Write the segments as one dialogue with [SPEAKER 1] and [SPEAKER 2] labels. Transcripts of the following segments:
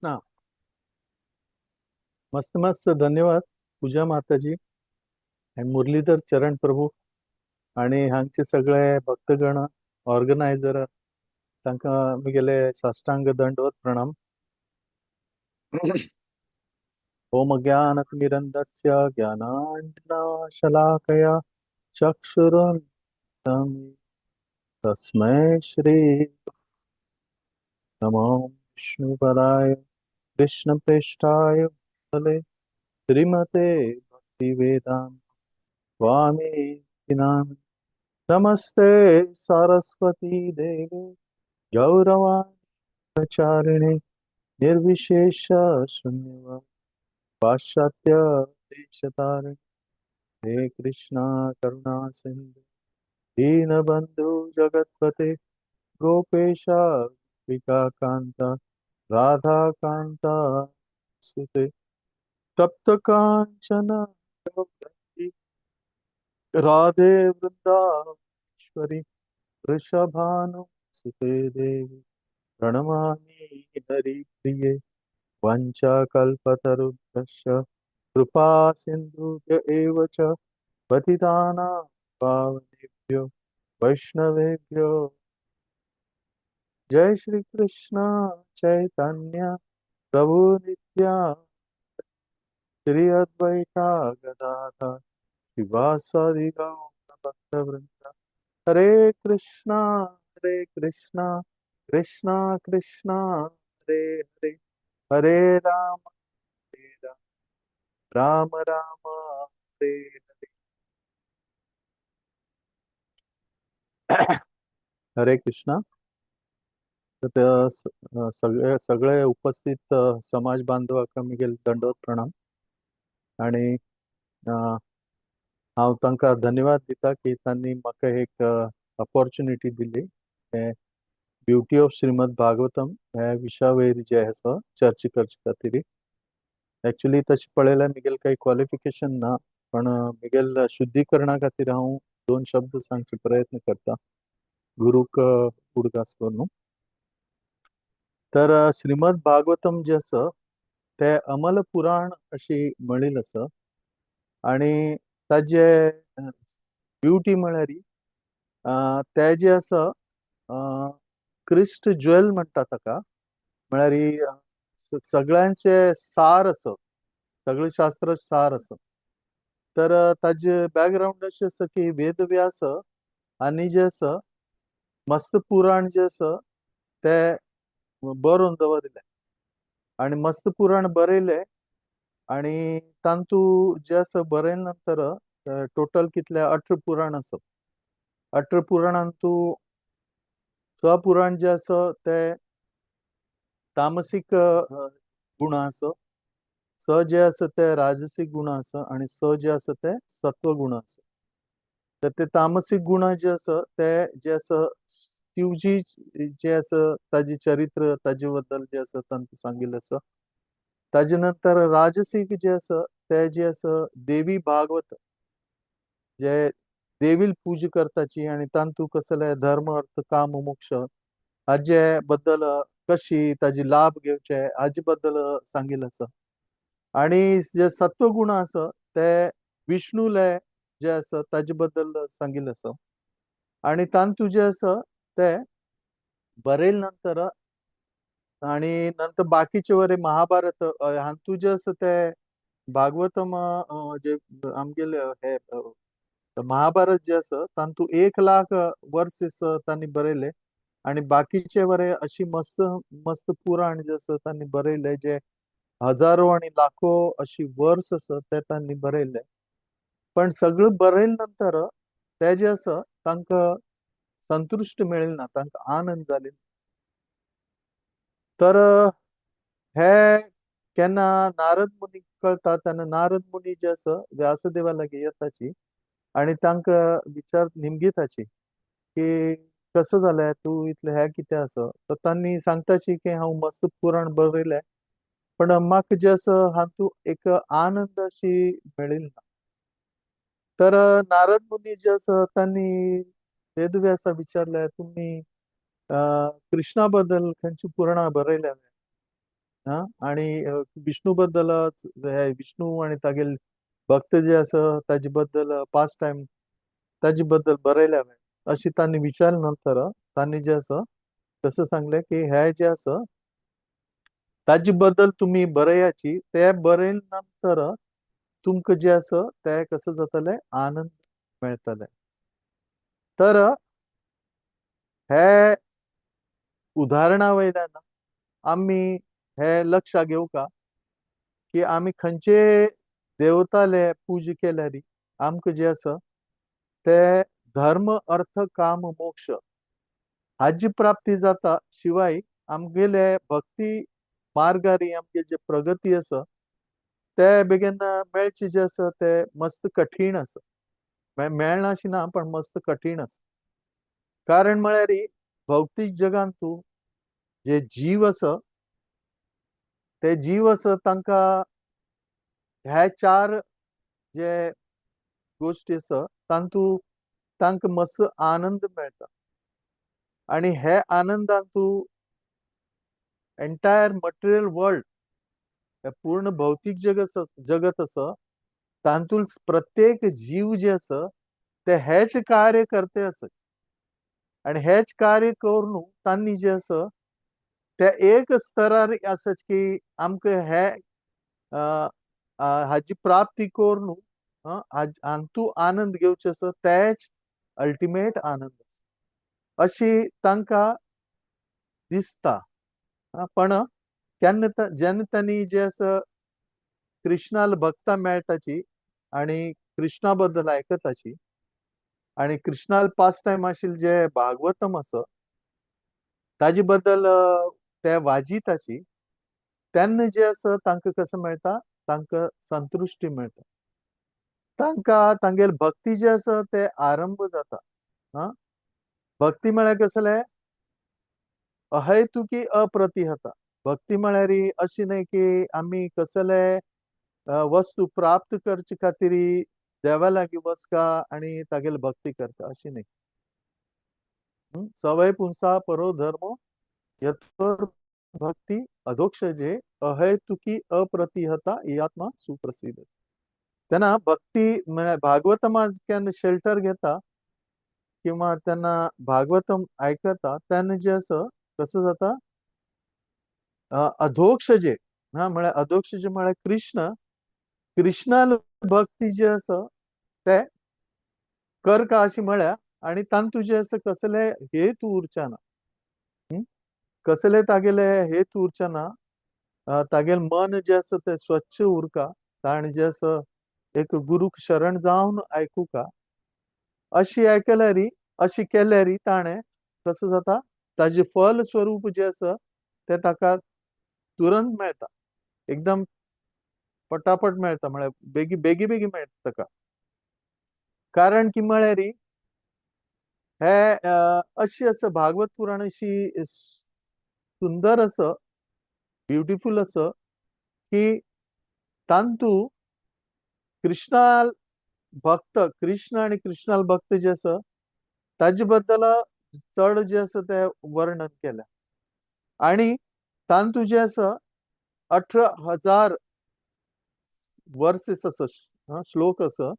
[SPEAKER 1] ना मस्त मस्त धन्यवाद पूजा माताजी आणि मुरलीधर चरण प्रभू आणि हांगचे सगळे भक्तगण ऑर्गनायझर तांकां मुगेले साष्टांग दंडवत प्रणाम. ओम ज्ञानतिमिरन्दस्य ज्ञानाञ्जनशलाकया चक्षुरुन्मिलितं तस्मै श्री नमो विष्णुपदाय कृष्णप्रेष्ठाय भूतले श्रीमते भक्तिवेदान्त स्वामी नाम नमस्ते सरस्वती देवी गौरवाचारिणे निर्विशेष शून्यवाद पाश्चात्य देशतारिणे हे कृष्णा करुणा सिंधु दीनबंधु जगतपते गोपेश गोपिका कांता राधा कांता सुते तप्त कांचन राधे वृंदावनेश्वरी वृषभानुसुते देवी प्रणमामि हरिप्रिये वञ्चाकल्पतरुभ्यश्च कृपा सिन्धुभ्य एव च पतितानां पावनेभ्यो वैष्णवेभ्यो जय श्री कृष्ण चैतन्य प्रभु नित्यानंद श्री अद्वैता गदाधर शिवासादि गौरभक्तवृंद हरे कृष्णा कृष्णा कृष्णा हरे हरे हरे हरे राम राम हरे हरे. हरे कृष्णा. तर सगळे सगळे उपस्थित समाज बांधवांक मुगेल दंडवत प्रणाम आणि हांव तांकां धन्यवाद दिता की तांणी म्हाका एक अपॉर्च्युनिटी दिली ब्युटी ऑफ श्रीमद भागवतम ह्या विशया वयर जे आसा चर्चा करचे खातीर. एक्चुअली तशें पळयल्यार मुगेल काही क्वॉलिफिकेशन ना, पण मुगेल शुद्धीकरणा खातीर हांव दोन शब्द सांगचे प्रयत्न करता गुरूक उडगास करून. तर श्रीमद भागवतम जे आसा ते अमल पुराण अशी म्हणिल्लें आसा आणि ताजे ब्युटी म्हळ्यार ते जे आसा क्रिस्ट ज्युएल म्हणटा ताका, म्हळ्यार सगळ्यांचे सार आसा, सगळे शास्त्र सार आसा. तर ताजे बॅकग्राऊंड अशें आसा की वेदव्यास आनी जे आसा मस्त पुराण जे आसा ते बरोवन दवरले आणि मस्त पुराण बरयले आणि तांतू जे आसा बरयले नंतर टोटल कितले 18 पुराण आसा. 18 पुराणांतू 6 पुराण जे आसा ते तामसीक गुण आसा, 6 जे आसा ते राजसीक गुण आसा आणि 6 जे आसा ते सत्व गुण आसा. तर ते तामसीक गुण जे आसा ते जे आसा शिवजी जे आसा ताजे चरित्र ताजे बद्दल जे आसा तांतूं सांगिल्लें आसा. ताजे नंतर राजसीक जे आसा ते जे आसा देवी भागवत जे देवील पूजा करताची आणि तांतू कसले धर्म अर्थ काम मोक्ष हाजे बद्दल कशी ताजी लाभ घेवचे हाजे बद्दल सांगिल्लें आसा. आणि जे सत्वगुण आसा ते विष्णूले जे आसा ताजे बद्दल सांगिल्लें आसा. आणि तांतू जे आसा ते बरयले नंतर आणि नंतर बाकीचे वरे महाभारत हातू जे आसा ते भागवतम जे आमगेले हे महाभारत जे आसा तांतू 1 लाख वर्सेस तांणी बरयले आणि बाकीचे वरे अशी मस्त मस्त पुराण जे आसा तांणी बरयले जे हजारो आणि लाखो अशी वर्स आसा ते तांणी बरयले. पण सगळं बरयले नंतर ते जे आसा तांकां संतुष्ट मेळिल्लें ना, तांकां आनंद जाले. तर हे केन्ना नारद मुनी कळटा तेन्ना नारद मुनी जे आसा व्यासदेवा लागीं येताची आणि तांकां विचार निमगीताची की कसं जालें तूं इतलें हें कितें आसा. तर तांणी सांगताची की हांव मस्त पुराण बरयलें पण म्हाका जे आसा हातूं एक आनंद अशी मेळिल्ली ना. तर नारद मुनी जे आसा तांणी वेदव्यासा विचारलें तुमी कृष्णा बद्दल खंयची पुराणां बरयल्या आणि विष्णू बद्दलच हे विष्णू आणि तागेल भक्त जे असं ताजे बद्दल पास्ट टाइम ताजे बद्दल बरयल्या हांवें अशी तांणी विचारले नंतर तांणी जे असं कसं सांगलें की हे जे असं ताजे बद्दल तुम्ही बरयाची ते बरयले नंतर तुमकां जे असं ते कसं जातलें आनंद मेळटले तर हे उदाहरणा वयल्यान आमी हे लक्षात घेवका की आमी खंयचे देवताले पूजा केल्यार आमकां जे आसा ते धर्म अर्थ काम मोक्ष हाजी प्राप्ती जाता शिवाय आमगेले भक्ती मार्गार आमगे जे प्रगती आसा ते बेगीन मेळचे जे आसा ते मस्त कठीण आसा मेळना अशें ना पण मस्त कठीण आसा कारण म्हळ्यार भौतीक जगांत तूं जे जीव आसा ते जीव आसा तांकां ह्या चार जे गोश्टी आसा तांतूं तांकां मस्त आनंद मेळटा आणि हे आनंदान तूं एंटायर मटेरियल वर्ल्ड हे पूर्ण भौतीक जगत आसा तांतून प्रत्येक जीव जे आसा ते हेच कार्य करते आसा आणि हेच कार्य करून तांणी जे आसा ते एक स्तरार आसात की आमकां हे हाची प्राप्ती करून हातूं आनंद घेवचे आसा तेच अल्टिमेट आनंद आसा अशी तांकां दिसता पण जेन्ना तांणी जे आसा कृष्णाल भक्तां मेळटाची आणि कृष्णा बद्दल आयकताची आणि कृष्णाल पास्ट टाइम आशिल्ले जे भागवतम आसा ताजे बद्दल ते वाजिताची तेन्ना जे आसा तांकां कसं मेळटा तांकां संतुश्टी मेळटा तांकां तांगेली भक्ती जे आसा ते आरंभ जाता भक्ती म्हळ्यार कसलें अहैतुकी अप्रतिहता भक्ती म्हळ्यार अशी न्हय की आमी कसले वस्तू प्राप्त करचे खातीर देवा लागीं वचका आनी तागेली भक्ती करता अशी न्हय सवय पुंसा परो धर्मो यत्तर भक्ती अधोक्षजे अहैतुकी अप्रतिहता ही आत्मा सुप्रसिद्ध तेन्ना भक्ती म्हळ्यार भागवतमांत केन्ना शेल्टर घेता किंवा तेन्ना भागवतम आयकता तेन्ना जे आसा कसं जाता अधोक्षजे म्हळ्यार अधोक्षजे म्हळ्यार कृष्णान भक्ती जे आसा ते करका अशी म्हळ्यार आनी तांतूं जे आसा कसले हेतू उरचे ना कसले तागेले हेतू उरचे ना तागेलें मन जे आसा तें स्वच्छ उरका ताणें जे आसा एक गुरूक शरण जावन आयकुका अशी आयकल्यार अशी केल्यार ताणें कसो जाता ताजें फल स्वरूप जें आसा तें ताका तुरंत मेळटा एकदम पटापट मेळटा म्हळ्यार बेगी बेगी मेळटा ताका कारण की म्हळ्यार हे अशी आसा भागवत पुराण अशी सुंदर आसा ब्युटिफूल आसा की तांतूं कृष्णाल भक्त कृष्ण आनी कृष्णाल भक्त जे आसा ताजे बद्दल चड जे आसा ते वर्णन केल्या आनी तांतूं जे आसा 18,000 वर्सेस आसा श्लोक आसा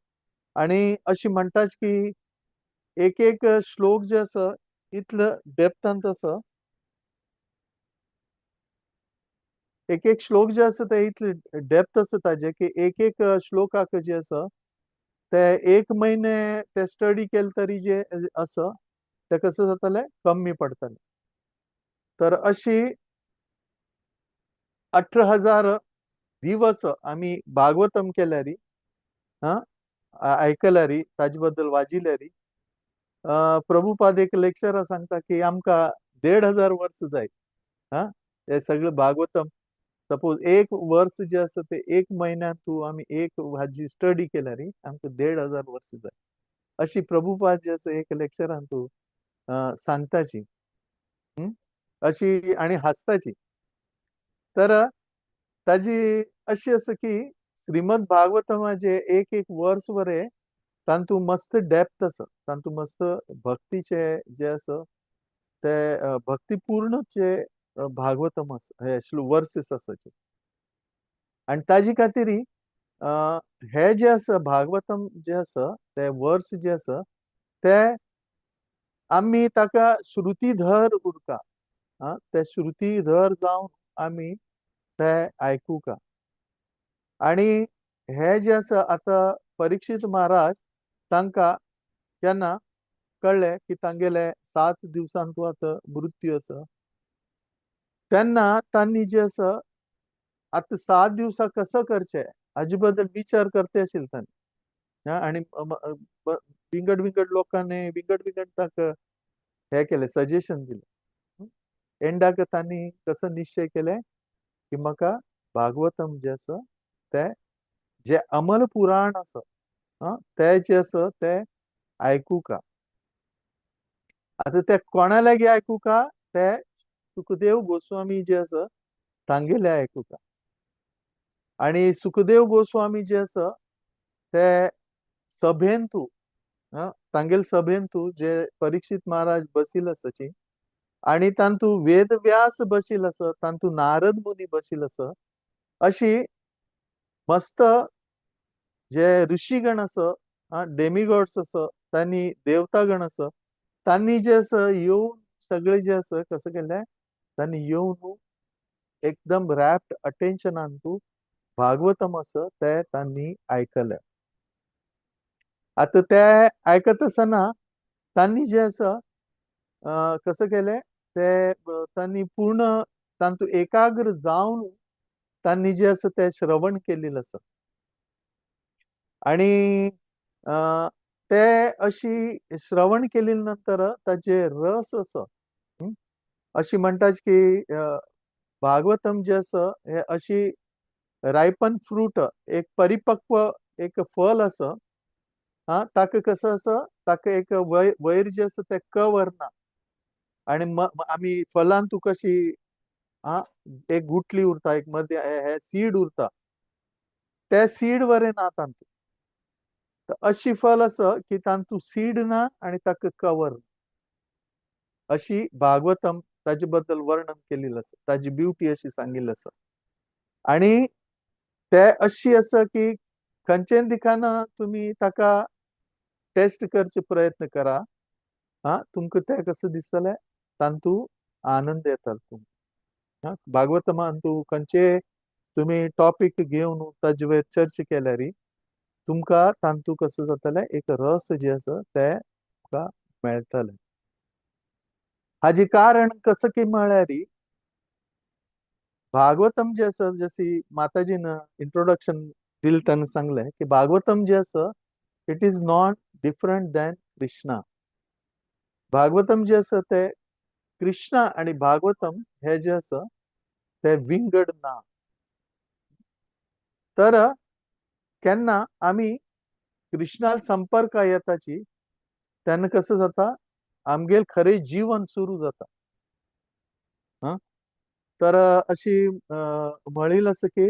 [SPEAKER 1] आनी अशी म्हणटात की एक एक श्लोक जे आसा इतलो डेप्थांत आसा एक एक श्लोक जे आसा ते इतले डेप्थ आसा ताजे की एक एक श्लोकाक जे आसा ते एक म्हयने ते स्टडी केले तरी जे आसा ते कसं जातलें कमी पडटलें तर अशी 18,000 दिवस आमी भागवतम केल्यार आयकल्यार ताजे बद्दल वाजिल्यार प्रभुपाद एक लेक्चरां सांगता की आमकां 1,500 वर्स जाय हे सगळें भागवतम सपोज एक वर्स जे आसा ते एक म्हयन्यान तूं आमी एक हाजी स्टडी केल्यार आमकां 1,500 वर्स जाय अशी प्रभुपाद जे आसा एक लेक्चरान तूं सांगताची अशी आनी हांसताची तर ताजी अशी आसा की श्रीमद भागवतमाचे एक एक वर्स वरें तांतूं मस्त डेप्थ आसा तांतूं मस्त भक्तीचे जे आसा ते भक्तीपूर्ण जे भागवतम हे वर्सेस आसाचे आणि ताजी खातीर हे जे आसा भागवतम जे आसा ते वर्स जे आसा ते आमी ताका श्रुतीधर उरता ते श्रुतीधर जावन आमी ते आयकुका आणि हे जे आसा आता परीक्षित महाराज तांकां केन्ना कळ्ळें की तांगेले 7 दिवसांतू आतां मृत्यू आसा तेन्ना तांणी जे आसा आतां 7 दिवसां कसं करचें हाजे बद्दल विचार करते आशिल्ले तांणी आनी विंगड विंगड लोकांनी विंगड विंगड ताका हे केलें सजेशन दिलें एंडाक तांणी कसो निश्चय केले की म्हाका भागवतम जे आसा ते जे अमल पुराण आसा ते जे आसा ते आयकुका आतां ते कोणा लागीं आयकुका ते सुखदेव गोस्वामी जे आसा तांगेले आयकुका आणि सुखदेव गोस्वामी जे आसा ते सभेंतू तांगेले सभेंतू जे परीक्षित महाराज बसील आसाची आणि तांतू वेद व्यास बसील आसा तांतू नारद मुनी बसील आसा अशी मस्त जे ऋषीगण आसा डेमिगॉड्स आसा तांणी देवतागण आसा तांणी जे आसा येवन सगळे जे आसा कसं केलें तांणी येवन एकदम रॅप्ट अटेन्शनान तू भागवतम आसा ते तांणी आयकले आता ते आयकत आसतना तांणी जे आसा कसं केलें ते तांणी पूर्ण तांतू एकाग्र जावन तांणी जे आसा ते श्रवण केलेलें आसा आणि ते अशी श्रवण केलेले नंतर ताचे रस आसा अशी म्हणटात की भागवतम जे आसा हे अशी रायपन फ्रूट एक परिपक्व एक फल आसा ताका कसं आसा ताका एक वयर जे आसा ते कवर ना आणि आमी फलान तू कशी एक गुटली उरता एक मध्य हे सीड उरता ते सीड वरें ना तांतू अशी फल आसा की तांतू सीड ना आणि ताका कवर अशी भागवतम ताजे बद्दल वर्णन केलेलं आसा ताजी ब्युटी अशी सांगिल्ली आसा आणि ते अशी आसा की खंयचेय दिखाना तुमी ताका टेस्ट करचे प्रयत्न करा तुमकां ते कसं दिसतलें तांतू आनंद येता तुमकां भागवतमान तू खंयचे तुमी टॉपिक घेवन ताजे वयर चर्चा केल्यार तुमकां तांतू कसं जातलें एक रस जे आसा ते तुमकां मेळटलें हाजे कारण कसं की म्हळ्यार भागवतम जे आसा जशी माताजीन इंट्रोडक्शन दिले तेन्ना सांगलें की भागवतम जे आसा it is not different than Krishna Bhagavatam जे आसा ते कृष्णा आणि भागवतम हे जे आसा ते विंगड ना तर केन्ना आमी कृष्णाल संपर्क येताची तेन्ना कसं जाता आमगेल खरें जीवन सुरू जाता तर अशी म्हणील आसा की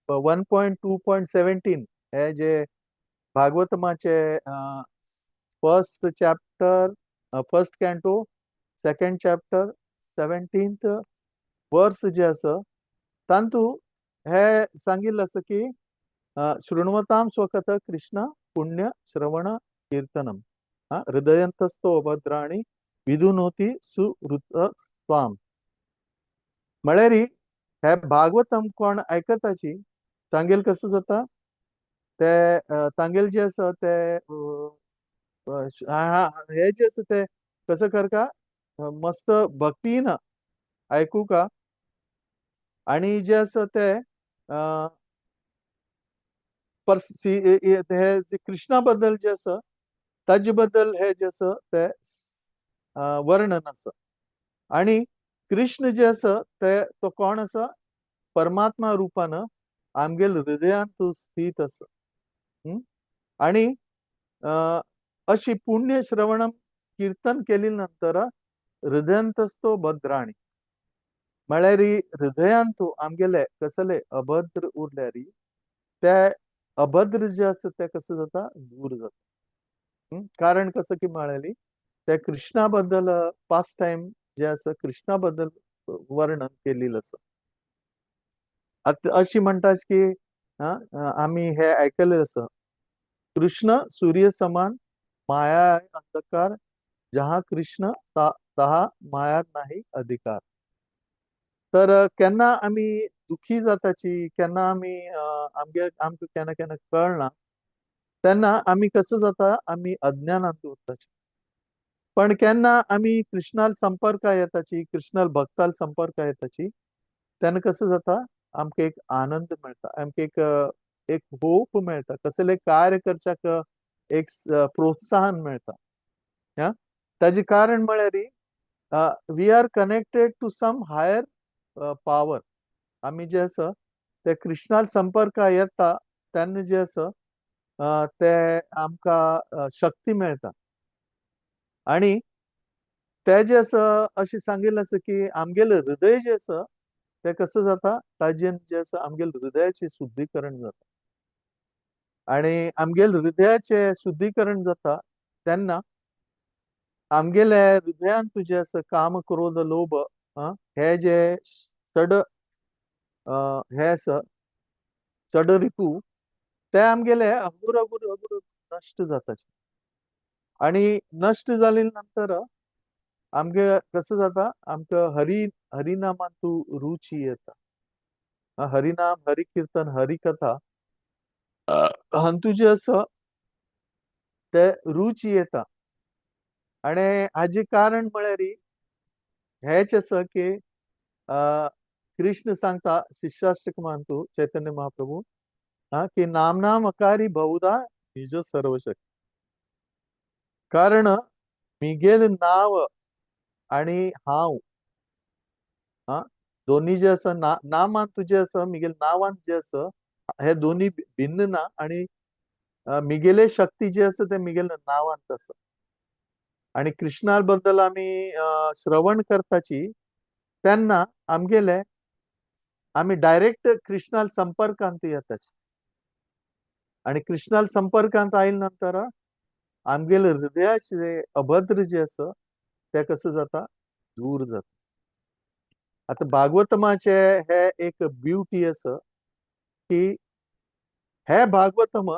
[SPEAKER 1] 1.2.17 हे जे भागवतमाचे first chapter first canto second chapter 17th verse जे आसा तांतू हे सांगिल्लें आसा की शृण्वतां स्वकथ कृष्ण पुण्य श्रवण कीर्तनम हृदयंतस्थो भद्राणी विदुनोती सुहृत स्वाम म्हळ्यार हे भागवतम कोण आयकताची तांगेल कसं जाता ते तांगेल जे आसा ते हे जे आसा ते कसं करता मस्त भक्तीन आयकुका आणि जे आसा ते हे जे कृष्णा बद्दल जे आसा ताजे बद्दल हे जे आसा ते वर्णन आसा आणि कृष्ण जे आसा ते तो कोण आसा परमात्मा रुपान आमगेल हृदयांत स्थित आसा आणि अशी पुण्य श्रवणम कीर्तन केली नंतर हृदयंतस्तो भद्राणी म्हळ्यार हृदयांतू आमगेले कसले अभद्र उरल्यार ते अभद्र जे आसा ते कसं जाता दूर जाता कारण कसं की म्हळ्यार ते कृष्णा बद्दल पास्ट टाइम जे असं कृष्णा बद्दल वर्णन केलेलं असं अशी म्हणतात की आम्ही हे ऐकलेलं असं कृष्ण सूर्य समान माया आहे अंधकार जहा कृष्ण तहा माया नाही अधिकार तर केन्ना आम्ही दुखी जाताची केन्ना आम्ही आमकां केन्ना केन्ना कळना तेन्ना आम्ही कसं जाता आम्ही अज्ञानांत उरताची पण केन्ना आम्ही कृष्णाल संपर्क येताची कृष्णाल भक्ताल संपर्क येताची तेन्ना कसं जाता आमकां एक आनंद मेळटा आमकां एक होप मेळटा कसले कार्य करच्याक एक प्रोत्साहन मेळटा या ताजे कारण म्हळ्यार we are connected to some higher power आमी जे आसा ते कृष्णाल संपर्क येता तेन्ना जे आसा ते आमकां शक्ती मेळटा आणि ते जे आसा अशें सांगिल्लें आसा की आमगेलें हृदय जें आसा तें कसं जाता ताजेन जें आसा आमगेलें हृदयाचें शुद्धीकरण जाता आणि आमगेलें हृदयाचें शुद्धीकरण जाता तेन्ना आमगेले हृदयान जें आसा काम क्रोध लोभ हे जे चड हे आसा चड रिपू ते आमगेले अगूर अगूर अगूर नश्ट जाताचे आणि नश्ट जाले नंतर आमगे कसं जाता आमकां हरिनामांतू रुची येता हरिनाम हरि कीर्तन हरि कथा हांतू जे आसा ते रुची येता आणि हाजे कारण म्हळ्यार हेच आसा की कृष्ण सांगता शिष्याष्टकमांतू चैतन्य महाप्रभू की नाम नाम अकारी बहुधा निज सर्वशक्ती कारण मिगेल नाव आणि हांव दोन्ही जे आसा नामान तुजे आसा मिगेल नावान जे आसा हे दोन्ही भिन्न ना आणि मिगेले शक्ती जे आसा ते मिगेल नावांत आसा आणि कृष्णा बद्दल आमी श्रवण करताची तेन्ना आमगेले आमी डायरेक्ट कृष्णाल संपर्कांत येताचे आणि कृष्णाल संपर्कांत आयले नंतर आमगेले हृदयाचे अभद्र जे आसा ते कसं जाता दूर जाता आता भागवतमाचे हे एक ब्युटी आसा की हे भागवतम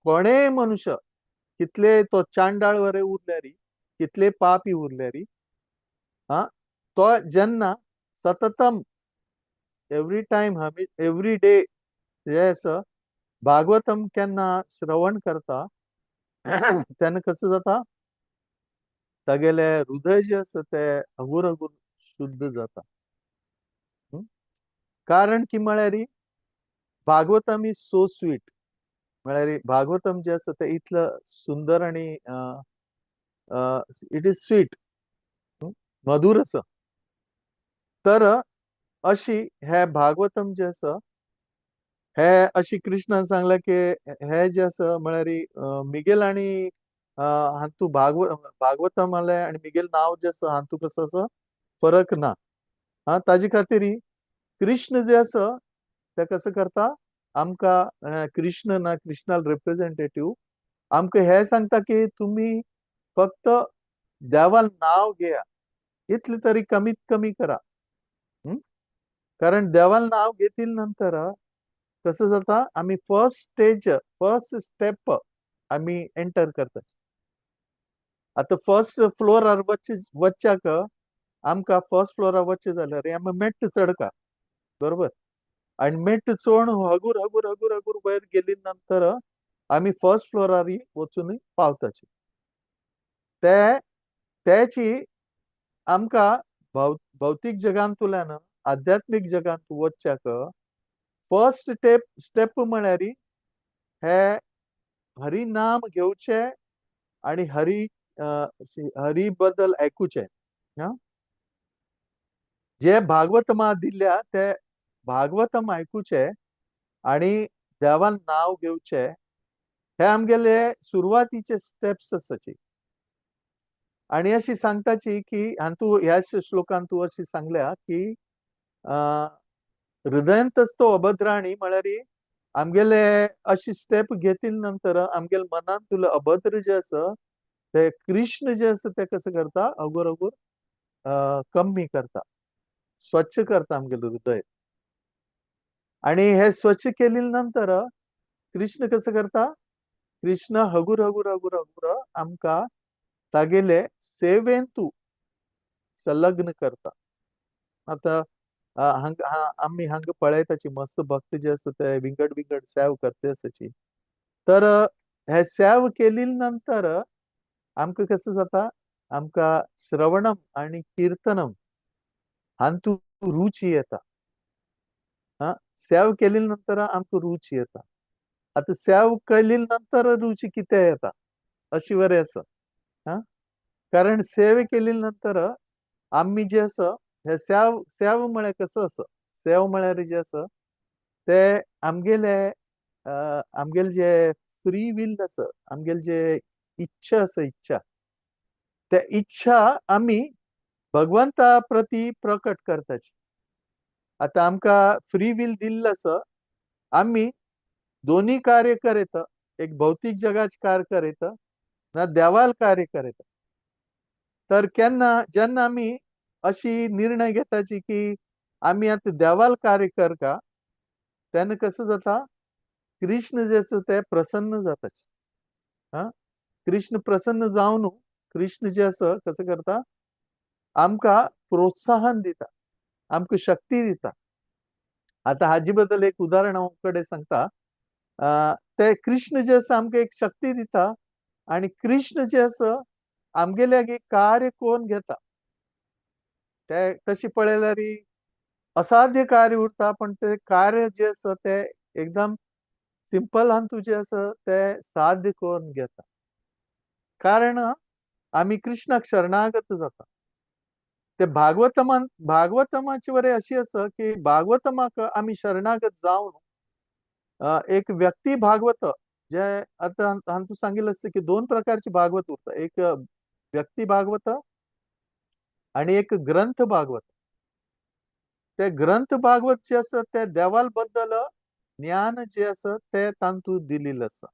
[SPEAKER 1] कोणेय मनुष्य कितले तो चांडाळ वरे उरल्यारी कितले पापी उरल्यारी तो जेन्ना सततम एवरी टाइम एवरी डे जे आसा भागवतम केन्ना श्रवण करता तेन्ना कसं जाता तागेले हृदय जे आसा ते अगूर अगूर शुद्ध जाता कारण की म्हळ्यार भागवतम इज सो स्वीट म्हळ्यार भागवतम जे आसा ते इतलं सुंदर आणि इट इज स्वीट मधुर आसा तर अशी हे भागवतम जे आसा हे अशी कृष्णान सांगला की हे जे आसा म्हळ्यार मिगेल आणि हातू भागवतम आले आणि मिगेल नाव जे आसा हातू कसो आसा फरक ना ताजे खातीर कृष्ण जे आसा ते कसं करता आमकां कृष्ण ना कृष्णाल रिप्रेझेंटेटिव्ह आमकां हे सांगता की तुमी फक्त देवाल नाव घेया इतले तरी कमीत कमी करा कारण देवाल नाव घेतील नंतर कसं जाता आम्ही फर्स्ट स्टेप आम्ही एंटर करता आता फर्स्ट फ्लोरार वच्चाक आमकां फर्स्ट फ्लोरार वच्चे जाल्यार आमी मेट्ट चडका बरोबर आणि मेट्ट चोड हगूर हगूर हगूर हगूर वयर गेली नंतर आमी फर्स्ट फ्लोरार वचून पावताचे ते त्याची आमकां भौतीक जगांतल्यान आध्यात्मिक जगांत वचच्याक फर्स्ट स्टेप म्हळ्यार हे हरी नाम घेवचे आणि हरी बद्दल ऐकुचे जे भागवतमा दिल्ल्या ते भागवतम ऐकुचे आणि देवान नाव घेवचे हे आमगेले सुरवातीचे स्टेप्स आसाची आणि अशी सांगताची की हातू ह्या श्लोकान तू अशी सांगल्या की हृदयांतच तो अभद्राणी म्हळ्यार आमगेले अशी स्टेप घेतील नंतर आमगेले मनान तुला अभद्र जे आसा ते कृष्ण जे आसा ते कसं करता अगोर अगोर कमी करता, स्वच्छ करता आमगेलें हृदय. आणि हे स्वच्छ केले नंतर कृष्ण कसं करता, कृष्ण हगूर हगूर हगूर हगूर आमकां तागेले सेवेंतू संलग्न करता. आता आम्ही हांगा पळयताची मस्त भक्त जे आसा ते विंगड विंगड सेव करते आसाची. तर हे सेव केली नंतर आमकां कसं जाता, आमकां श्रवणम आणि कीर्तनम हातूं रुची येता. हा, सेव केली नंतर आमकां रुची येता. आता सेव केली नंतर रुची कितें येता अशी बरें आसा. हा, कारण सेवे केली नंतर आम्ही जे आसा हे सेव सेव म्हळ्यार कसं आसा, सेव म्हळ्यार जे आसा ते आमगेले आमगेले जे फ्री विल आसा, आमगेले जे इच्छा आसा, इच्छा त्या इच्छा आम्ही भगवंता प्रती प्रकट करताची. आता आमकां फ्री विल दिल्लें आसा, आम्ही दोन्ही कार्य करीत, एक भौतिक जगाचे कार्य करीत ना देवाल कार्य करीत. तर जेन्ना आम्ही अशी निर्णय घेताची की आम्ही आता देवाल कार्य करता, तेन्ना कसं जाता, कृष्ण जे आसा ते प्रसन्न जाताचे. हा, कृष्ण प्रसन्न जावन कृष्ण जे आसा कसं करता, आमकां प्रोत्साहन दिता, आमकां शक्ती दिता. आता हाजे बद्दल एक उदाहरण हांव कडेन सांगता. ते कृष्ण जे आसा आमकां एक शक्ती दिता आणि कृष्ण जे आसा आमगेल्याक एक कार्य कोण घेता. ते तशें पळयल्यार असाध्य कार्य उरता, पण ते कार्य जे आसा ते एकदम सिंपल हातूं जे आसा ते साध्य करून घेता. कारण आम्ही कृष्णाक शरणागत जाता. ते भागवतमाची वरे अशी आसा की भागवतमाक आम्ही शरणागत जावन एक व्यक्ती भागवत जे आता हातूं सांगिल्लें आसा की दोन प्रकारचे भागवत उरता. एक व्यक्ती भागवत आणि एक ग्रंथ भागवत. ते ग्रंथ भागवत जे आसा ते देवाल बद्दल ज्ञान जे आसा ते तांतूं दिलेलें आसा.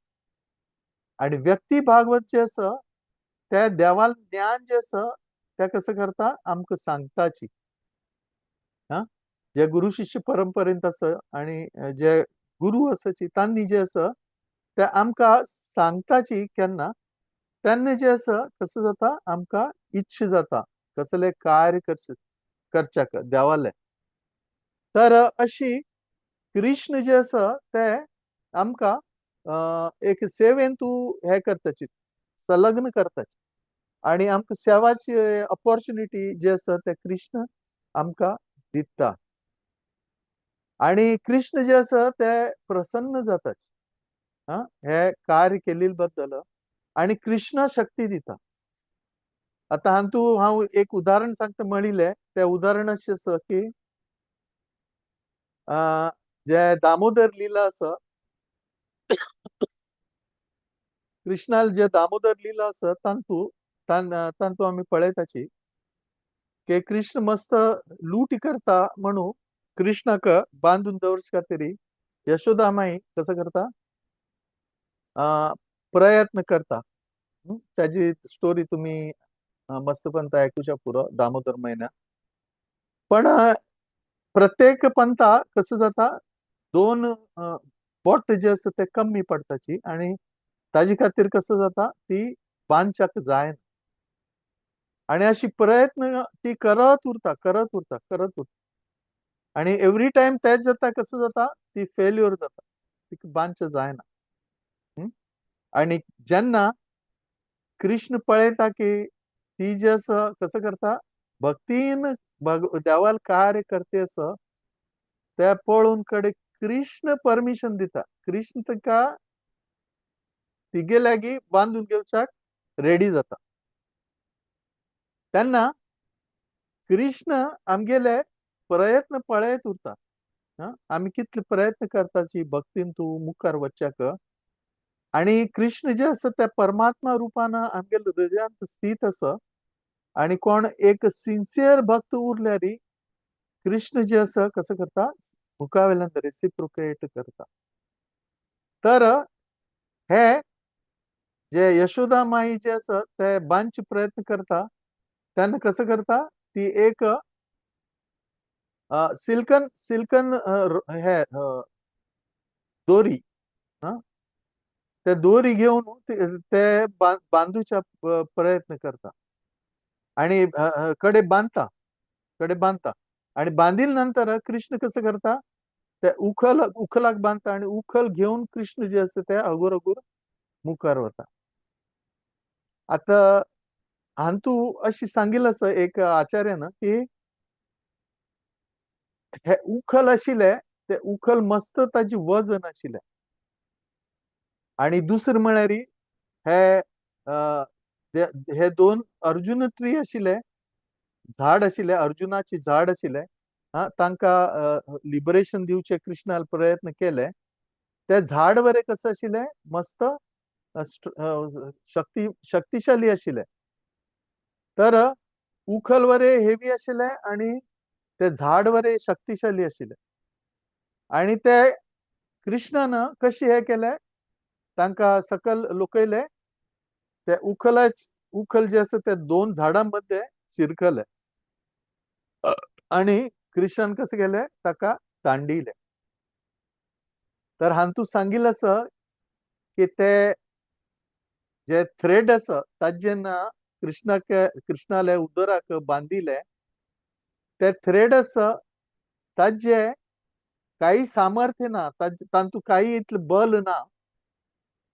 [SPEAKER 1] आणि व्यक्ती भागवत जे आसा ते देवाल ज्ञान जे आसा ते कसं करता, आमकां सांगताची. हा, जे गुरु शिष्य परंपरेंत आसा आणि जे गुरु आसाची तांणी जे आसा ते आमकां सांगताची केन्ना, तेन्ना जे आसा कसं जाता, आमकां इच्छा जाता कसले कार्य करच्याक देवाले. तर अशी कृष्ण जे आसा ते आमकां एक सेवेंतू हे करताची, संलग्न करताची. आणि आमकां सेवाची अपॉर्च्युनिटी जे आसा ते कृष्ण आमकां दिता. आणि कृष्ण जे आसा ते प्रसन्न जाताचे. हा, हे कार्य केले बद्दल आणि कृष्ण शक्ती दिता. आता हातूं हांव एक उदाहरण सांगता म्हणिल्लें, ते उदाहरण अशें आसा की जे दामोदर लीला आसा, कृष्णाल जे दामोदर लीला आसा तांतूं आमी पळयताची की कृष्ण मस्त लूट करता म्हणून कृष्णाक बांदून दवरचे खातीर यशोदा माई कसं करता, प्रयत्न करता. त्याची स्टोरी तुम्ही मस्तपंत ऐकूच्या पुरो दामोदर महिन्यात. पण प्रत्येक पंथा कसं जाता, दोन बोट जे आसा ते कमी पडताची आणि ताजे खातीर कसं जाता, ती बांदच्याक जायना. आणि अशी प्रयत्न ती करत उरता, करत उरता, करत उरता. आणि एवरी टाइम तेच जाता, कसं जाता, ती फेल्युअर जाता, ती बांदचें जायना. आणि जेन्ना कृष्ण पळयता की ती जे आसा कसं करता, भक्तीन देवाल कार्य करते आसा ते पळोवन कडे कृष्ण परमिशन दिता. कृष्ण ताका तिगे लागीं बांदून घेवच्याक रेडी जाता. तेन्ना कृष्ण आमगेले प्रयत्न पळयत उरता. आमी कितले प्रयत्न करताची भक्तीन तूं मुखार वचच्याक. आणि कृष्ण जे आसा ते परमात्मा रुपान आमगेल्या हृदयांत स्थित आसा. आणि कोण एक सिन्सियर भक्त उरल्यार कृष्ण जे आसा कसं करता, मुखावेल्यान रेसिप्रोकेट करता. तर हे जे यशोदा माई जे आसा ते बांदचे प्रयत्न करता, तेन्ना कसं करता, ती एक सिल्कन सिल्कन हे दोरी, हा, ते दोरी घेऊन ते बांधूचा प्रयत्न करता आणि कडे बांधता आणि बांधील नंतर कृष्ण कसं करता, ते उखलाक बांधता आणि उखल घेऊन कृष्ण जे असते ते अगोर अगोर मुखार होता. आता हांतू अशी सांगितलं असं एक आचार्यानं की हे उखल आशिल्ले ते उखल मस्त ताजी वजन आशिल्ले आणि दुसरं म्हळ्यार हे हे दोन अर्जुन ट्री आशिल्ले, झाड आशिल्ले, अर्जुनाची झाड आशिल्ले, हा, तांकां लिबरेशन दिवचे कृष्णाल प्रयत्न केले. ते झाड वरे कसं आशिल्ले, मस्त शक्तिशाली आशिल्ले. तर उखल वरे हेवी आशिल्ले आणि ते झाड वरे शक्तिशाली आशिल्ले आणि ते कृष्णानं कशी हे केले, तांकां सकल लोकयले, ते उखल जे आसा ते दोन झाडांमध्ये शिरकले आणि कृष्णान कसे केले, ताका तांडिले. तर हांतू सांगिल्लें आसा की ते जे थ्रेड आसा ताजे जेन्ना कृष्णाले उदराक बांदिले, ते थ्रेड आसा ताजे काही सामर्थ्य ना, तांतू काही इतलें बल ना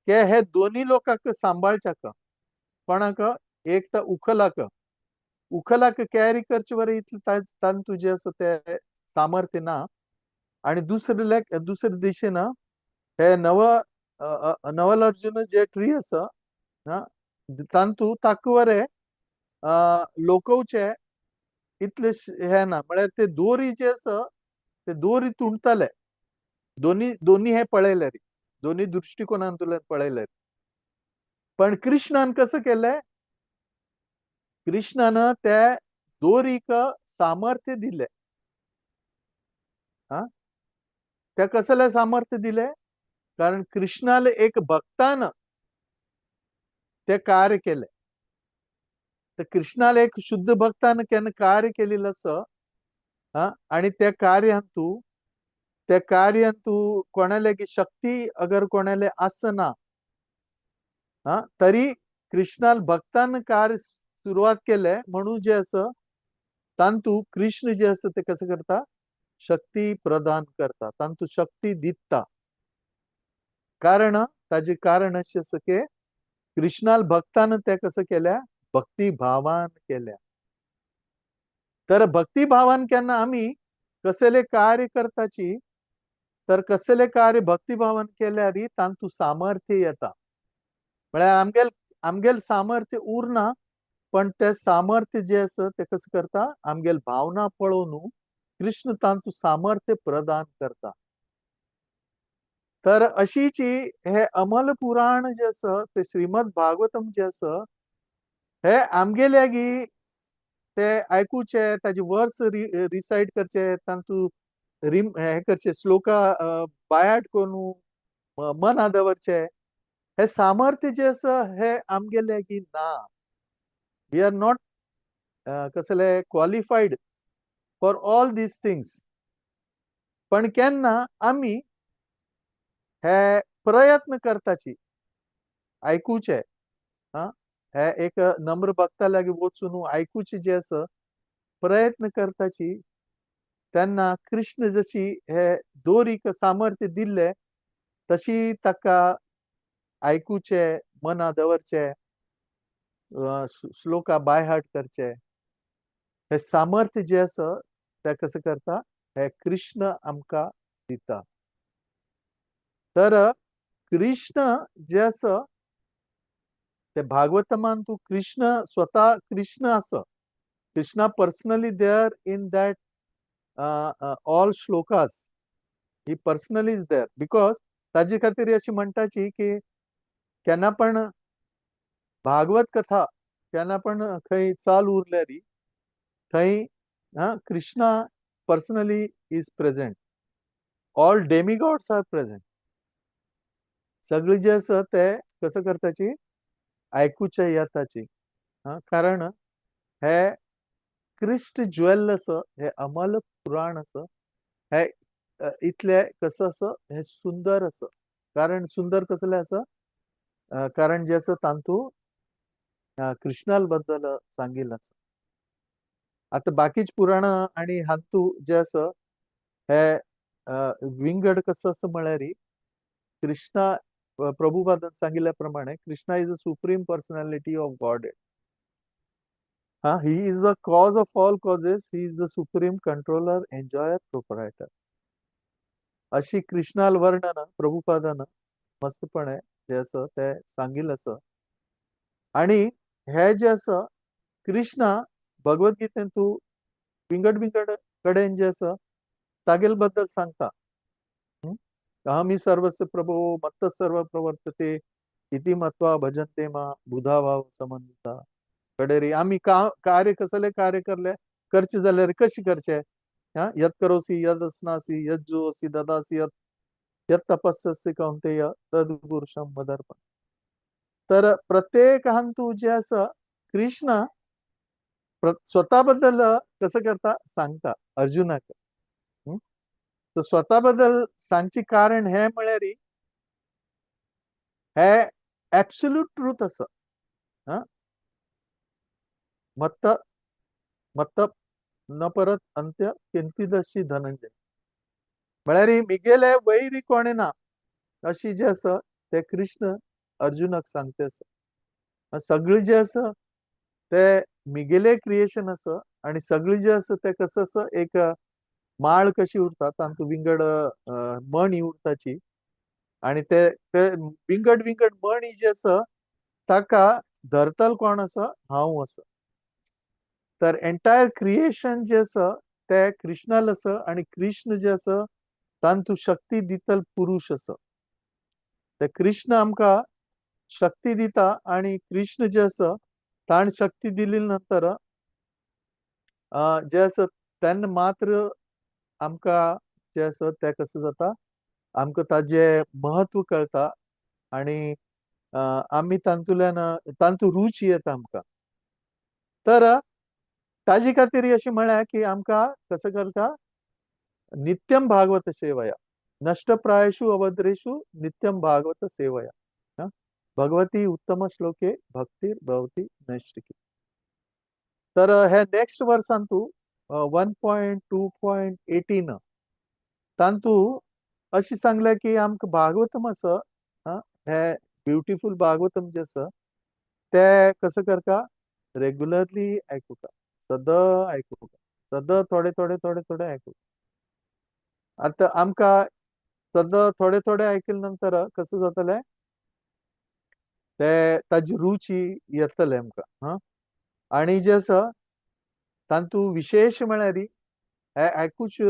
[SPEAKER 1] के हे दोन्ही लोकांक सांबाळच्याक. कोणाक, एक तर उखलाक कॅरी करचे वरे इतलें तांतू जे आसा ते सामर्थ्य ना आणि दुसरे दिशेन हे नवल अर्जुन जे ट्री आसा, हा, तांतू ताका वरे लोकवचे इतले हे ना, म्हळ्यार ते दोरी जे आसा ते दोरी तुणतले. दोन्ही हे पळयल्यार, दोन्ही दृष्टिकोनांतल्यान पळयल्यार. पण कृष्णान कसं केलें, कृष्णानं त्या दोरीक सामर्थ्य दिले. हा, त्या कसले सामर्थ्य दिले, कारण कृष्णाल एक भक्तान ते कार्य केले. तर कृष्णाल एक शुद्ध भक्तान केन्ना कार्य केलेलं आसा, हा, आणि त्या कार्यांतू कोणाले शक्ती अगर कोणाले आसना, हा, तरी कृष्णाल भक्तान कार्य सुरुवात केले म्हणून जे असं तांतू कृष्ण जे असं ते कसं करता, शक्ती प्रदान करता, तांतू शक्ती दिता. कारण ताजे कारण अशें आसा की कृष्णाल भक्तान ते कसं केल्या, भक्ती भावान केल्या. तर भक्ती भावान केन्ना आमी कसले कार्य करताची, तर कसले कार्य भक्ती भावान केल्यार तांतू सामर्थ्य येता. म्हळ्यार आमगेल सामर्थ्य उरना, पण ते सामर्थ्य जे आसा ते कसं करता, आमगेल भावना पळोवन कृष्ण तांतू सामर्थ्य प्रदान करता. तर अशीच हे अमल पुराण जे आसा ते श्रीमद भागवतम जे आसा हे आमगेल्यागी ते आयकुचे, ताजे वर्स रिसाइट करचे, तांतू हे करचे, श्लोका बायाट करून मना दवरचे, हे सामर्थ्य जे आसा हे आमगेल्यागी ना. वी आर नॉट कसले qualified for all these things. पण केन्ना आमी हे प्रयत्न करताची आयकुचे, हा, हे एक नम्र भक्ता लागी वचून आयकुचे जे आसा प्रयत्न करताची, तेन्ना कृष्ण जशी हे दोरीक सामर्थ्य दिल्ले तशी ताका आयकुचे, मना दवरचे, श्लोका बायहार्ट करचे, हे सामर्थ्य जे आसा ते कसं करता, हे कृष्ण आमकां दिता. तर कृष्ण जे आसा ते भागवतमान तू कृष्ण स्वतः कृष्ण आसा. Krishna personally there in that all shlokas. He personally is there because ताजे खातीर अशी म्हणटाची की केन्ना पण भागवत कथा केन्ना पण खंय चाल उरल्यार थंय Krishna personally is present. All demigods are present. सगळे जे आसा ते कसं करताची, आयकुचे येताची. कारण हे उत्कृष्ट ज्वेल असं हे अमल पुराण असं हे इथले कसं असं हे सुंदर असं कारण सुंदर कसले असं कारण जे असं तांतू कृष्णाल बद्दल सांगितलं असं आता बाकीच पुराण आणि हातू जे असं हे विंगड कसं असं म्हळ्यार कृष्णा प्रभुपादान सांगिल्ल्याप्रमाणे Krishna is a supreme personality of God he is the cause of all causes. He is the supreme controller, enjoyer, proprietor. अशी कृष्णाल वर्णन प्रभुपादानं मस्तपणे जे असं ते सांगितलं असं आणि हे जे असं कृष्णा भगवद्गीतेन तू विंगड विंगड कडेन जे असं तागेल बद्दल सांगता अहमी सर्वस्य प्रभो मत्त सर्व प्रवर्तते इति मत्वा भजन्ते मा बुधा भाव समन्विता कडेरी आम्ही कार्य कसले कार्य करचे जाल्यार कशी करचे यत करोसी यद अस्नासी यद जुओसी ददासी यत तपस्यस्य कौंतेय तद पुरुषम मदर्पण तर प्रत्येक तू जे असं कृष्ण स्वतःबद्दल कसं करता सांगता अर्जुनाक तर स्वतःबद्दल सांगची कारण हे म्हळ्यार हे ऍब्सोल्यूट ट्रूथ असं मत्त मत्त न परत अंत्य किंतीदशी धनंजय म्हळ्यार मिगेले वैरी कोणे ना अशी जे असं ते कृष्ण अर्जुनाक सांगते असं सगळे जे असं ते मिगेले क्रिएशन असं आणि सगळे जे असं ते कसं असं एक माळ कशी उरता तांतू विंगड मणी उरताची आणि ते विंगड विंगड मणी जे असं ताका धरतल कोण असं हांव असं तर एंटायर क्रिएशन जे असं ते कृष्णाल असं आणि कृष्ण जे असं तांतू शक्ती दितल पुरुष असं ते कृष्ण आमकां शक्ती दिता आणि कृष्ण जे असं ताण शक्ती दिली नंतर जे असं तेन्ना मात्र आमकां जे असं ते कसं जाता आमकां ताजे महत्व कळटा आणि आमी तांतूल्यान तांतू रुच येता आमकां तर ताजे खातीर अशें म्हळ्यार की आमकां कसं करता नित्यम भागवत सेवया नष्टप्रायेषु अभद्रेषु नित्यम भागवत सेवया भगवती उत्तम श्लोके भक्ती भवती नैष्टिकी तर हे नेक्स्ट वर्सान तू 1.2.18 तांतू अशी सांगल्या की आमकां भागवतम असं हे ब्युटिफूल भागवतम जे असं ते कसं करता रेग्युलरली आयकुता सदां आयकुता सदां थोडे थोडे थोडे थोडे आयकुता आता आमकां सदां थोडे थोडे आयकले नंतर कसं जातलें ते ताजी रुची येतले आमकां आणि जे असं तांतू विशेष म्हळ्यार हे आयकूच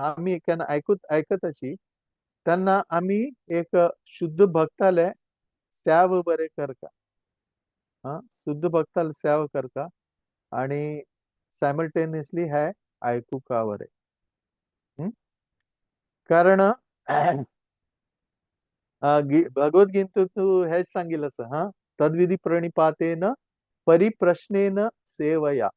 [SPEAKER 1] आमी केन्ना आयकत अशी तेन्ना आमी एक शुद्ध भक्ताले सेव बरें करता शुद्ध भक्ताले सेव करता आणि सायमल्टेनियसली हे आयकुका बरें कारण भगवद्गीतेंत हेच सांगिल्लें आसा तद्विधी प्रणिपातेन परिप्रश्नेन सेवया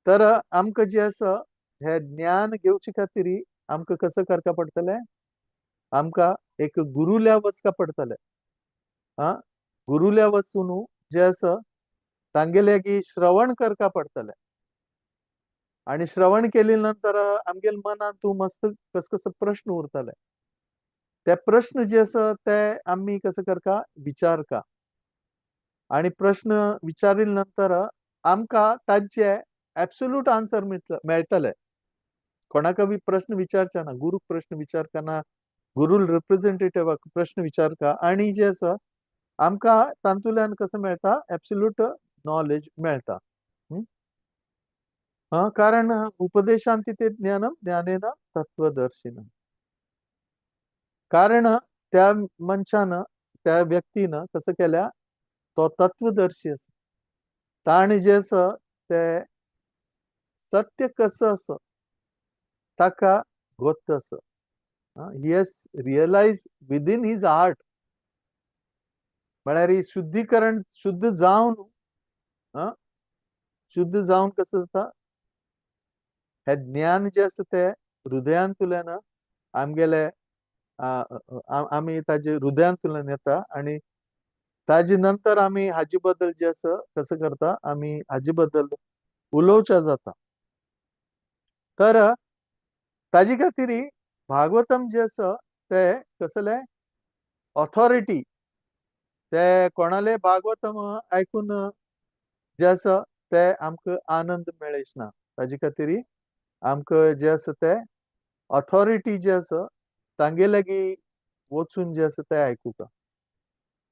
[SPEAKER 1] तर आमकां जे आसा हे ज्ञान घेवचे खातीर आमकां कसं करता पडटलें आमकां एक गुरुल्या वचका पडटलें गुरुल्या वचून जे आसा तांगेले की श्रवण करता पडटलें आणि श्रवण केले नंतर आमगेल मनात तू मस्त कस कसं प्रश्न उरतले ते प्रश्न जे आसा ते आमी कसं करता विचारता आणि प्रश्न विचारिल नंतर आमकां तांचे ऍब्सोल्यूट आन्सर मेळटले कोणाक बी प्रश्न विचारचे ना गुरूक प्रश्न विचारतना गुरू रिप्रेझेंटेटिव्हाक प्रश्न विचारता आणि जे आसा आमकां तांतूल्यान कसं मेळटा ऍब्सोल्यूट नॉलेज मेळटा कारण उपदेशांती ते ज्ञानम ज्ञानेन तत्वदर्शिनम कारण त्या मनशानं त्या व्यक्तीनं कसं केल्या तो तत्वदर्शी आसा ताणें जे आसा ते सत्य कसं असं ताका गोत्त असं he has realise within his heart म्हळ्यार शुद्धीकरण शुद्ध जावन शुद्ध जावन कसं जाता, हे ज्ञान जे आसा ते हृदयांतल्यान आमगेले आमी ताजे हृदयांतल्यान येता आणि ताजे नंतर आमी हाजे बद्दल जे आसा कसं करता, आमी हाजे बद्दल उलोवचें जाता. तर ताजे खातीर भागवतम जे आसा ते कसले ऑथॉरिटी, ते कोणाले भागवतम आयकून जे आसा ते आमकां आनंद मेळच ना. ताजे खातीर आमकां जे आसा ते ऑथॉरिटी जे आसा तांगे लागीं वचून जे आसा ते आयकुंक.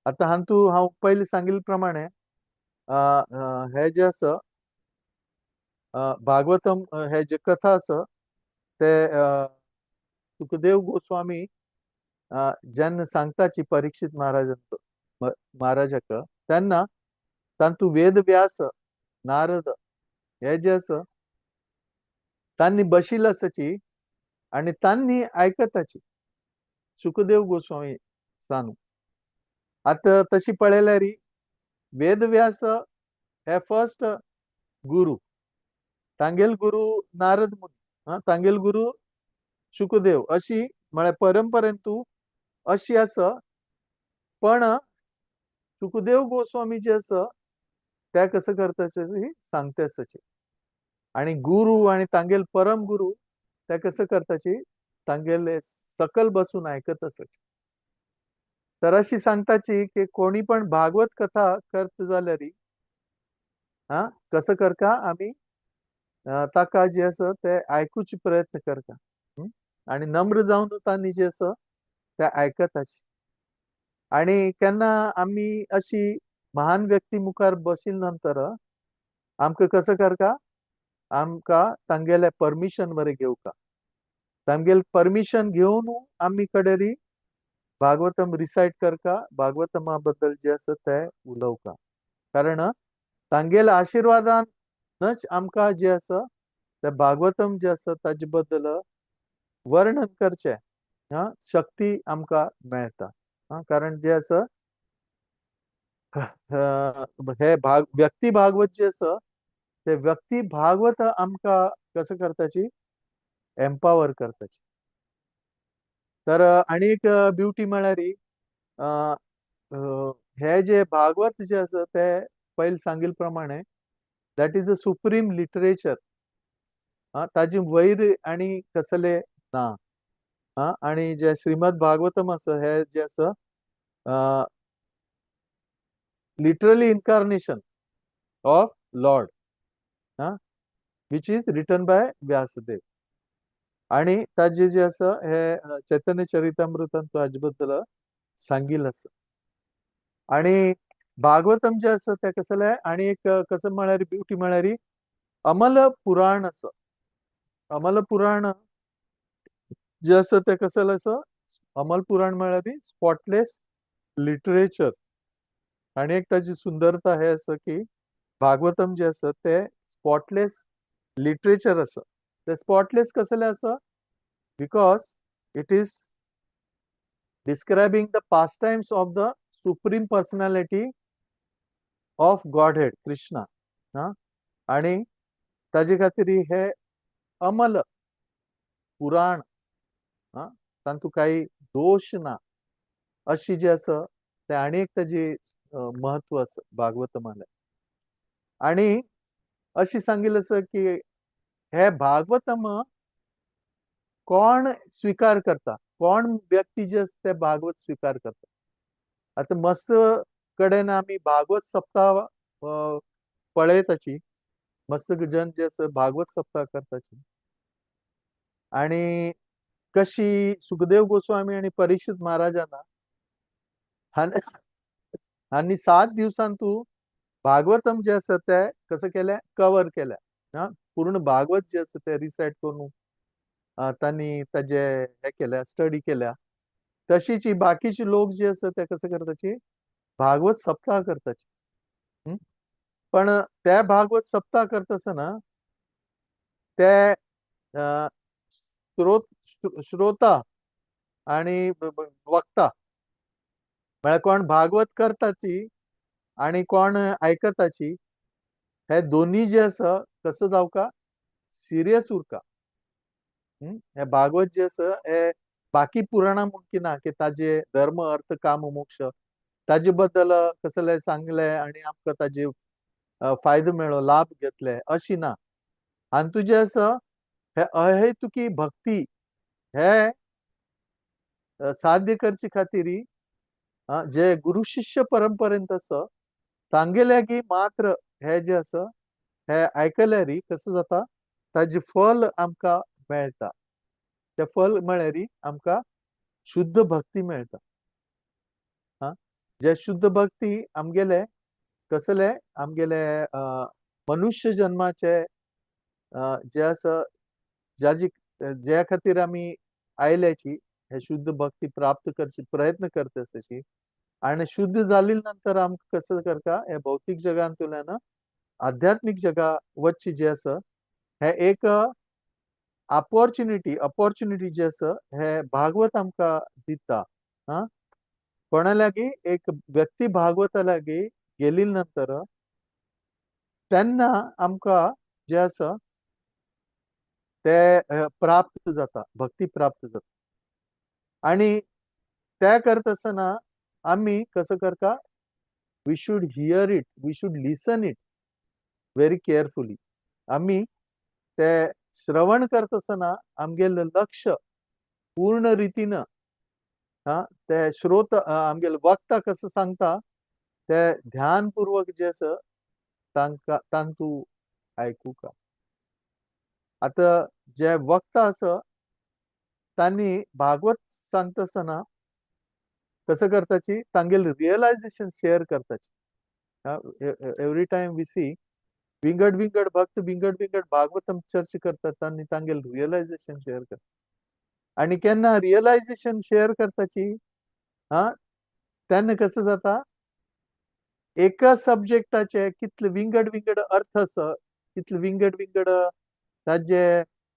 [SPEAKER 1] आतां हांव पयलीं सांगिल्ले प्रमाणे हे जे आसा भागवतम हे जे कथा आसा ते सुखदेव गोस्वामी जेन्ना सांगताची परीक्षित महाराजाक तेन्ना तांतू वेद व्यास नारद हे जे आसा तांणी बशिल्ले आसाची आनी तांणी आयकताची सुखदेव गोस्वामी सांगू. आतां तशी पळयल्यार वेद व्यास हे फर्स्ट गुरु, तांगेल गुरु नारद मुनी, तांगेल गुरु शुकदेव अशी म्हळ्यार परंपरेंतू अशी आसा. पण सुखदेव गोस्वामी जे आसा ते कसं करताचे सांगता आसाचे आणि गुरु आणि तांगेल परम गुरु ते कसं करताची तांगेले सकल बसून आयकत आसाचे. तर अशी सांगताची की कोणी पण भागवत कथा करता जाल्यार कसं करता आमी ताका जे आसा ते आयकुचे प्रयत्न करता आणि नम्र जावन तांणी जे आसा ते आयकताची. आणि केन्ना आमी अशी महान व्यक्ती मुखार बशिल्ले नंतर आमकां कसं करता, आमकां तांगेले परमिशन बरें घेवका. तांगेल परमिशन घेवन आमी कडेन भागवतम रिसायट करता, भागवतमा बद्दल जे आसा ते उलोवका. कारण तांगेल आशिर्वादानच आमकां जे आसा ते भागवतम जे आसा ताजे बद्दल वर्णन करचें शक्ती आमकां मेळटा. कारण जे आसा हे व्यक्ती भागवत जे आसा ते व्यक्ती भागवत आमकां कसं करताची एम्पावर करताची. तर आनी एक ब्युटी म्हळ्यार हे जे भागवत जे आसा ते पयलीं सांगिल्ले प्रमाणे that is a supreme literature. ताजे वयर आनी कसले ना. आणि जे श्रीमद भागवतम आसा हे जे आसा literally incarnation of Lord which is written by Vyasadev. आणि ताजे जे आसा हे चैतन्य चरितामृतान हाजे बद्दल सांगिल्लें आसा. आणि भागवतम जे आसा ते कसले आनी एक कसं म्हळ्यार ब्युटी म्हळ्यार अमल पुराण आसा. अमल पुराण जे आसा ते कसले आसा, अमल पुराण म्हळ्यार स्पॉटलेस लिटरेचर. आणि एक ताची सुंदरता हे आसा की भागवतम जे आसा ते स्पॉटलेस लिटरेचर आसा. ते स्पॉटलेस कसले आसा because it is describing the past times of the supreme personality of godhead Krishna. आणि ताजे खातीर हे अमल पुराण तांतू काही दोष ना अशी जे आसा ते आनी एक ताजी महत्व आसा भागवतमाले. आणि अशी सांगिल्लें आसा की हे भागवतम कोण स्वीकार करता, कोण व्यक्ती जे आसा ते भागवत स्वीकार करता. आतां मस्त कडेन आमी भागवत सप्ताह पळयताची, मस्त जन जे आसा भागवत सप्ताह करताची. आणि कशी सुखदेव गोस्वामी आणि परीक्षित महाराजांना हांणी 7 दिवसांतू भागवतम जे आसा ते कसं केलें कवर केल्या. पूर्ण भागवत जे आसा ते रिसायट करून तांणी ताजे हे केल्या, स्टडी केल्या. तशीच ही बाकीचे लोक जे आसा ते कसं करताची भागवत सप्ताह करताची. पण त्या भागवत सप्ताह करतासतना ते श्रोता आणि वक्ता म्हळ्यार कोण भागवत करताची आणि कोण आयकताची हे दोन्ही जे आसा कसं जावका सिरियस उरका. हे भागवत जे आसा हे बाकी पुराणां मुमकी ना की ताजे धर्म अर्थ काम मोक्ष ताजे बद्दल कसले सांगले आणि आमकां ताजे फायदो मेळ्ळो लाभ घेतले अशी ना. हातूंत जे आसा हे अहेतुकी भक्ती हे साध्य करचे खातीर जे गुरु शिष्य परंपरेंत आसा तांगेल्या की मात्र हे जे आसा हे आयकल्यार कसं जाता ताजे फल आमकां मेळटा. ते फल म्हळ्यार आमकां शुद्ध भक्ती मेळटा. जे शुद्ध भक्ती आमगेले कसले आमगेले मनुष्य जन्माचे जे आसा ज्याची ज्या खातीर आमी आयल्याची हे शुद्ध भक्ती प्राप्त करची प्रयत्न करता तशी आणि शुद्ध जाली नंतर आमकां कसं करता हे भौतीक जगांतल्यान आध्यात्मिक जगा वचची जे आसा हे एक अपॉर्च्युनिटी जे आसा हे भागवत आमकां दिता. कोणा लागीं एक व्यक्ती भागवता लागीं गेली नंतर तेन्ना आमकां जे आसा ते प्राप्त जाता भक्ती प्राप्त जाता. आणि त्या करता आसतना आमी कसं करता we should hear it we should listen it very carefully. आमी ते श्रवण करता आसतना आमगेलें लक्ष पूर्ण रितीन ते श्रोत आमगेले वक्ता कसं सांगता ते ध्यानपूर्वक जे आसा तांतू आयकूका. आता जे वक्ता आसा तांणी भागवत सांगता आसतना कसं करताची तांगेले रियलायझेशन शेअर करताची. एवरी टाइम वी सी विंगड विंगड भक्त विंगड विंगड भागवतम चर्चा करतात आणि तांगेले रियलायझेशन शेअर करतात. आणि केन्ना रियलायझेशन शेअर करताची तेन्ना कसं जाता एका सब्जेक्टाचे कितले विंगड विंगड अर्थ आसा कितले विंगड विंगड ताजे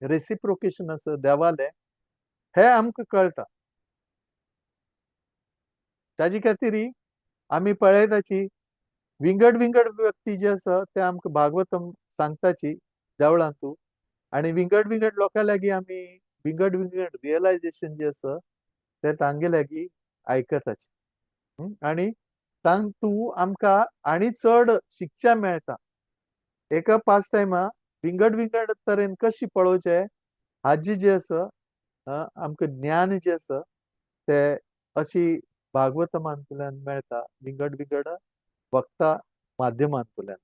[SPEAKER 1] रेसिप्रोकेशन आसा देवाले हे आमकां कळटा. ताजे खातीर आमी पळयताची विंगड विंगड व्यक्ती जे आसा ते आमकां भागवतम सांगताची देवळांतू आणि विंगड विंगड लोकां लागीं आमी विंगड विंगड रियलायझेशन जे आसा ते तांगे लागीं आयकताचे. आणि तांतू आमकां आनी चड शिकच्या मेळटा. एका पास टायमा विंगड विंगड तरेन कशी पळोवचे हाजी जे आसा आमकां ज्ञान जे आसा ते अशी भागवतमांतल्यान मेळटा विंगड विंगड वक्ता माध्यमांतल्यान.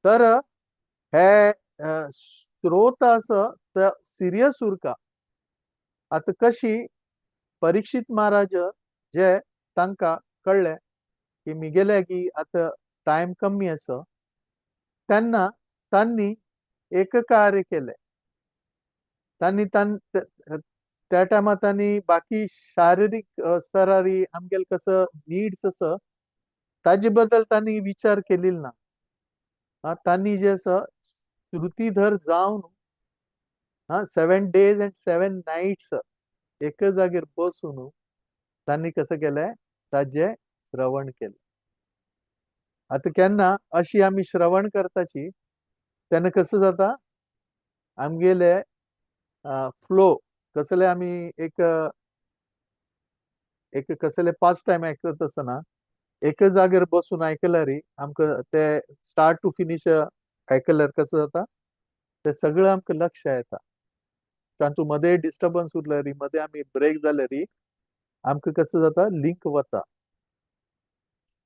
[SPEAKER 1] तर हे स्रोत आसा ते सिरियस उरका. आता कशी परीक्षित महाराज जे तांकां कळ्ळें की मिगेले की आता टायम कमी आसा तेन्ना तांणी एक कार्य केलें. तांणी त्या टायमार तांणी बाकी शारिरीक स्तरार आमगेले कसं नीड्स आसा ताजे बद्दल तांणी विचार केलेलो ना. तांणी जे आसा श्रुतीधर जावन 7 days and 7 nights एक जागेर बसून तांणी कसं केलें ताजे श्रवण केलें. आता केन्ना अशी आमी श्रवण करताची तेन्ना कसं जाता आमगेले फ्लो कसले आमी एक कसले 5 टायम आयकता आसतना एक जागेर बसून आयकल्यार आमकां ते स्टार्ट टू फिनिश आयकल्यार कसं जाता ते सगळें आमकां लक्ष येता. तांतू मदें डिस्टर्बन्स उरल्यार मदें आमी ब्रेक जाल्यार आमकां कसं जाता लिंक वता.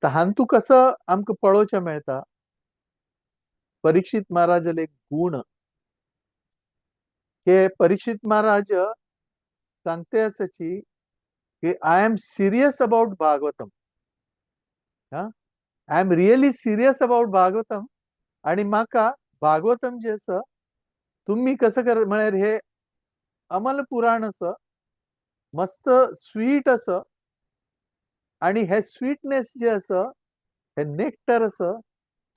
[SPEAKER 1] हातूंत कसं आमकां पळोवचें मेळटा परीक्षित महाराजाले एक गुण के परीक्षित महाराज सांगते आसाची की I am serious about Bhagavatam. I am really serious about Bhagavatam आणि म्हाका भागवतम जे आसा तुम्ही कसं कर म्हळ्यार हे अमल पुराण आसा मस्त स्वीट आसा आणि हे स्वीटनेस जे आसा हे नेक्टर आसा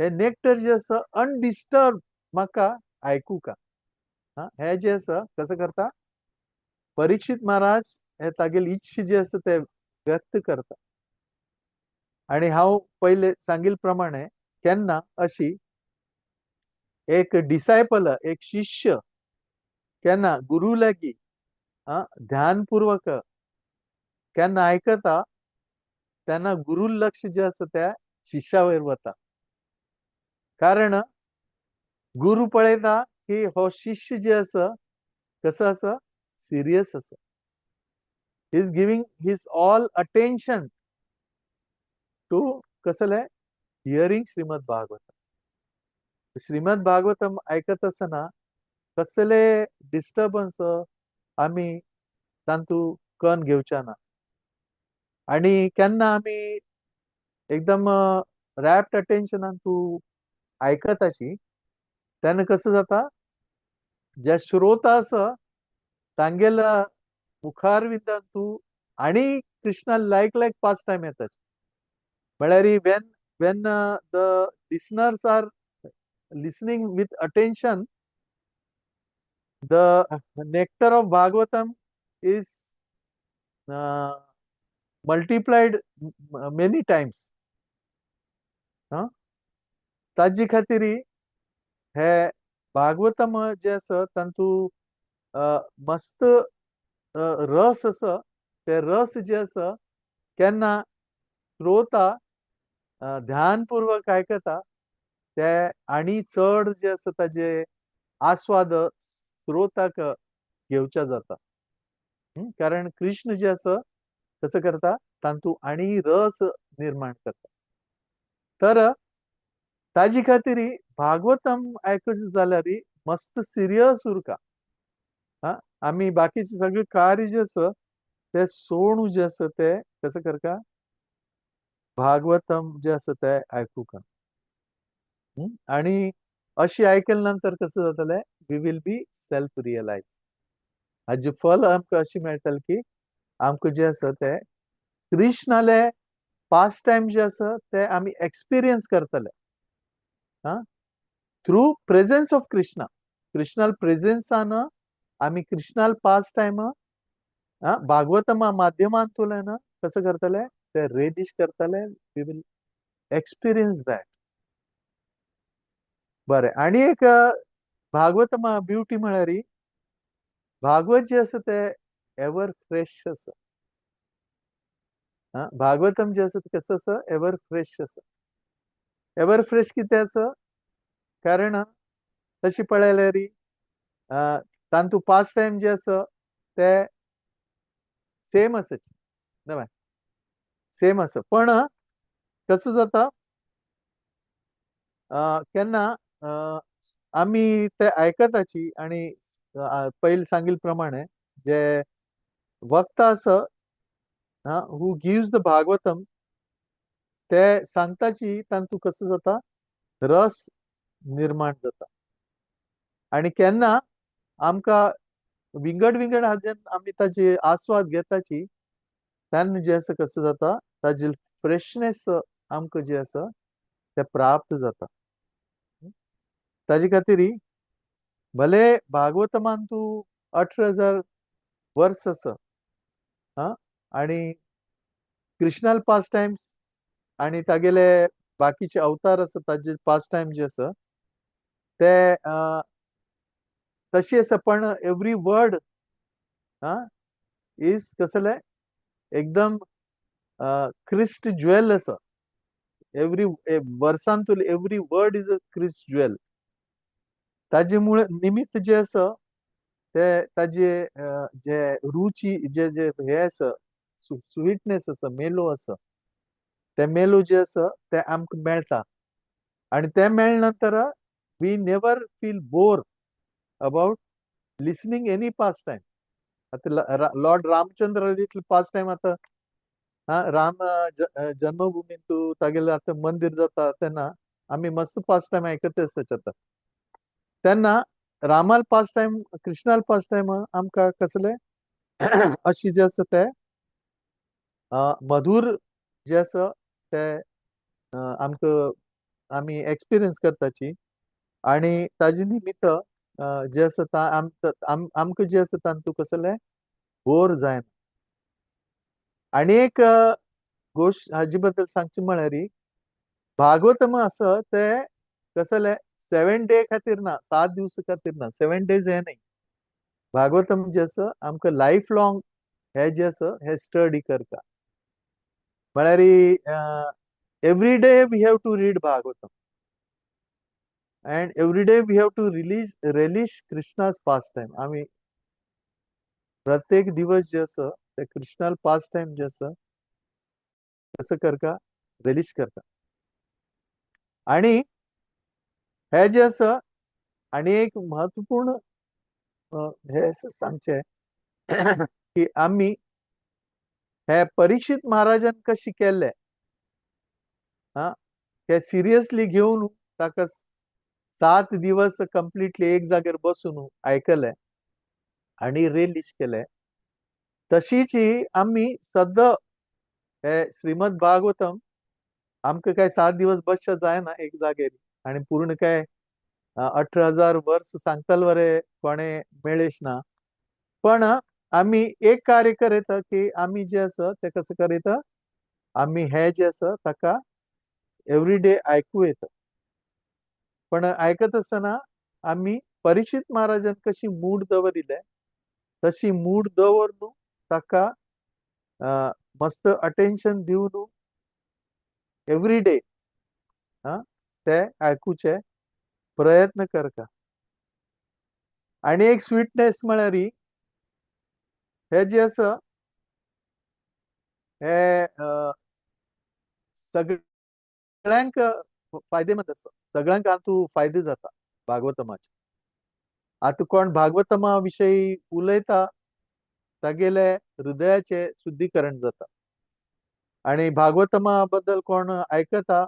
[SPEAKER 1] हे नेक्टर जे आसा अनडिस्टर्ब म्हाका आयकूका. हे जे आसा कसं करता परीक्षित महाराज हे तागेली इच्छा जे आसा ते व्यक्त करता. आणि हांव पहिले सांगिल्ले प्रमाणे केन्ना अशी एक डिसायपल एक शिष्य केन्ना गुरु लागी ध्यानपूर्वक केन्ना आयकता तेन्ना गुरु लक्ष जे आसा त्या शिष्या वयर वता कारण गुरु पळयता की हो शिष्य जे आसा कसो आसा सिरियस आसा he is giving his all attention to कसले हियरिंग श्रीमद भागवत श्रीमद भागवतम आयकत आसतना कसले डिस्टर्बन्स आमी तांतू कन्न घेवचे ना आणि केन्ना आमी एकदम रॅप्ट अटेन्शनान तूं आयकताची तेन्ना कसो जाता जे श्रोता आसा तांगेला मुखार विद्यान तूं आनी कृष्णा लायक पास टायम येता म्हळ्यार when the listeners are listening with attention, the nectar of Bhagavatam is multiplied many times. ताजी खातीर हे भागवतम जे आसा तांतू मस्त रस आसा ते रस जे आसा केन्ना श्रोता ध्यानपूर्वक आयकता ते आनी चड जे आसा ताजे आस्वाद श्रोताक घेवचे जाता कारण कृष्ण जे आसा कसं करता तांतू आनी रस निर्माण करता तर ताजी खातीर भागवतम आयकूच जाल्यार मस्त सिरियस उरका आमी बाकीचे सगळे कार्य जे आसा ते सोडून जे आसा ते कसं करता भागवतम जे आसा ते आयकूका आणि अशी आयकल्या नंतर कसं जातले we will be self realise हाजे फल आमकां अशी मेळटले की आमकां जे आसा ते कृष्णाले पास्ट टाइम जे आसा ते आमी एक्सपिरियन्स करतले थ्रू प्रेझेन्स ऑफ कृष्णाल प्रेझेन्सान आमी कृष्णाल पास्ट टाइम भागवतमा माध्यमांतून कसं करतले ते रेडिश करतले वी विल एक्सपिरियन्स दॅट बरें आणि एक भागवतमा ब्युटी म्हळ्यार भागवत जे आसा ते एवर फ्रेश आसा भागवतम जे आसा ते कसं आसा एवर फ्रेश आसा एवर फ्रेश कितें आसा कारण तशी पळयल्यार तांतू पास्ट टाइम जे आसा ते सेम आसाचे न्हय सेम आसा पण कसं जाता केन्ना आमी ते आयकताची आणि पयलीं सांगिल्ले प्रमाणे जे वक्ता आसा हू गिव्स द भागवतम ते सांगताची तांतू कसं जाता रस निर्माण जाता आणि केन्ना आमकां विंगड विंगड हाजेन आमी ताची आस्वाद घेताची तेन्ना जे आसा कसं जाता ताजी फ्रेशनेस आमकां जे आसा ते प्राप्त जाता ताजे खातीर भले भागवतमान तूं 18,000 वर्स आसा आणि कृष्णाल पास्ट टाइम्स आणि तागेले बाकीचे अवतार आसा ताजे पास्ट टाइम जे आसा ते तशी आसा पण एवरी वर्ड इज कसले एकदम क्रिस्ट ज्वेल आसा एवरी वर्सांतून every word is a crest jewel ताजे मुळे निमित्त जे आसा ते ताजे जे रुची जे जे हे आसा स्वीटनेस आसा मेलो आसा ते मेलो जे आसा ते आमकां मेळटा आणि ते मेळ्ळे नंतर we never feel bore about listening any pastime आता लॉर्ड रामचंद्र पास्ट टाइम आता राम जन्मभूमीन तूं तागेलें आतां मंदिर जाता तेन्ना आमी मस्त पास्ट टाइम आयकता आसत आता तेन्ना रामाल past time Krishnal past time आमकां कसले अशी जे आसा ते मधुर जे आसा ते आमकां आमी एक्सपिरियन्स करताची आणि ताजे निमित्त जे आसा आमकां जे आसा तांतू कसले बोर जायना आणि एक गोष्ट हाजे बद्दल सांगचे म्हळ्यार भागवतम आसा ते कसले 7 डे खातीर ना, 7 दीस खातीर ना, 7 डेज हे नाही. भागवतम जे आसा आमकां लायफ लॉंग हे जे आसा हे स्टडी करता. म्हळ्यार every day we have to read Bhagavatam. And every day we have to relish Krishna's pastime. आम्ही प्रत्येक दिवस जे असं ते कृष्णाल पास्ट टाइम जे असं कसं करता रिलीज करता. आणि हे जे असं आणि एक महत्वपूर्ण हे असं सांगचे की आम्ही हे परीक्षित महाराजान कशी केले हा हे सिरियसली घेऊन ताका 7 दिवस कंप्लीटली एक जागेर बसून ऐकले आणि रिलीज केले. तशीच ही आम्ही सद्दां हे श्रीमद भागवतम आमकां काय 7 दिवस बसच्या जायना एक जागेर आणि पूर्ण काय 18,000 वर्ष सांगताल वरे कोणे मेळेश ना. पण आम्ही एक कार्य करीत की आम्ही जे असं ते कसं करीत आम्ही हे जे असं ताका एवरी डे ऐकू येत. पण ऐकत असताना आम्ही परीक्षित महाराजान कशी मूड दवरिले तशी मूड दवरून ताका मस्त अटेन्शन दिवन एवरी डे ते ऐकूचे प्रयत्न करता. आणि एक स्वीटनेस म्हळ्यार हे जे आसा हे सगळ्यांक फायदेमंद आसा. सगळ्यांक हातू फायदे जाता भागवतमाचे. आता कोण भागवतमा विशयी उलयता तागेले हृदयाचे शुद्धीकरण जाता. आणि भागवतमा बद्दल कोण ऐकता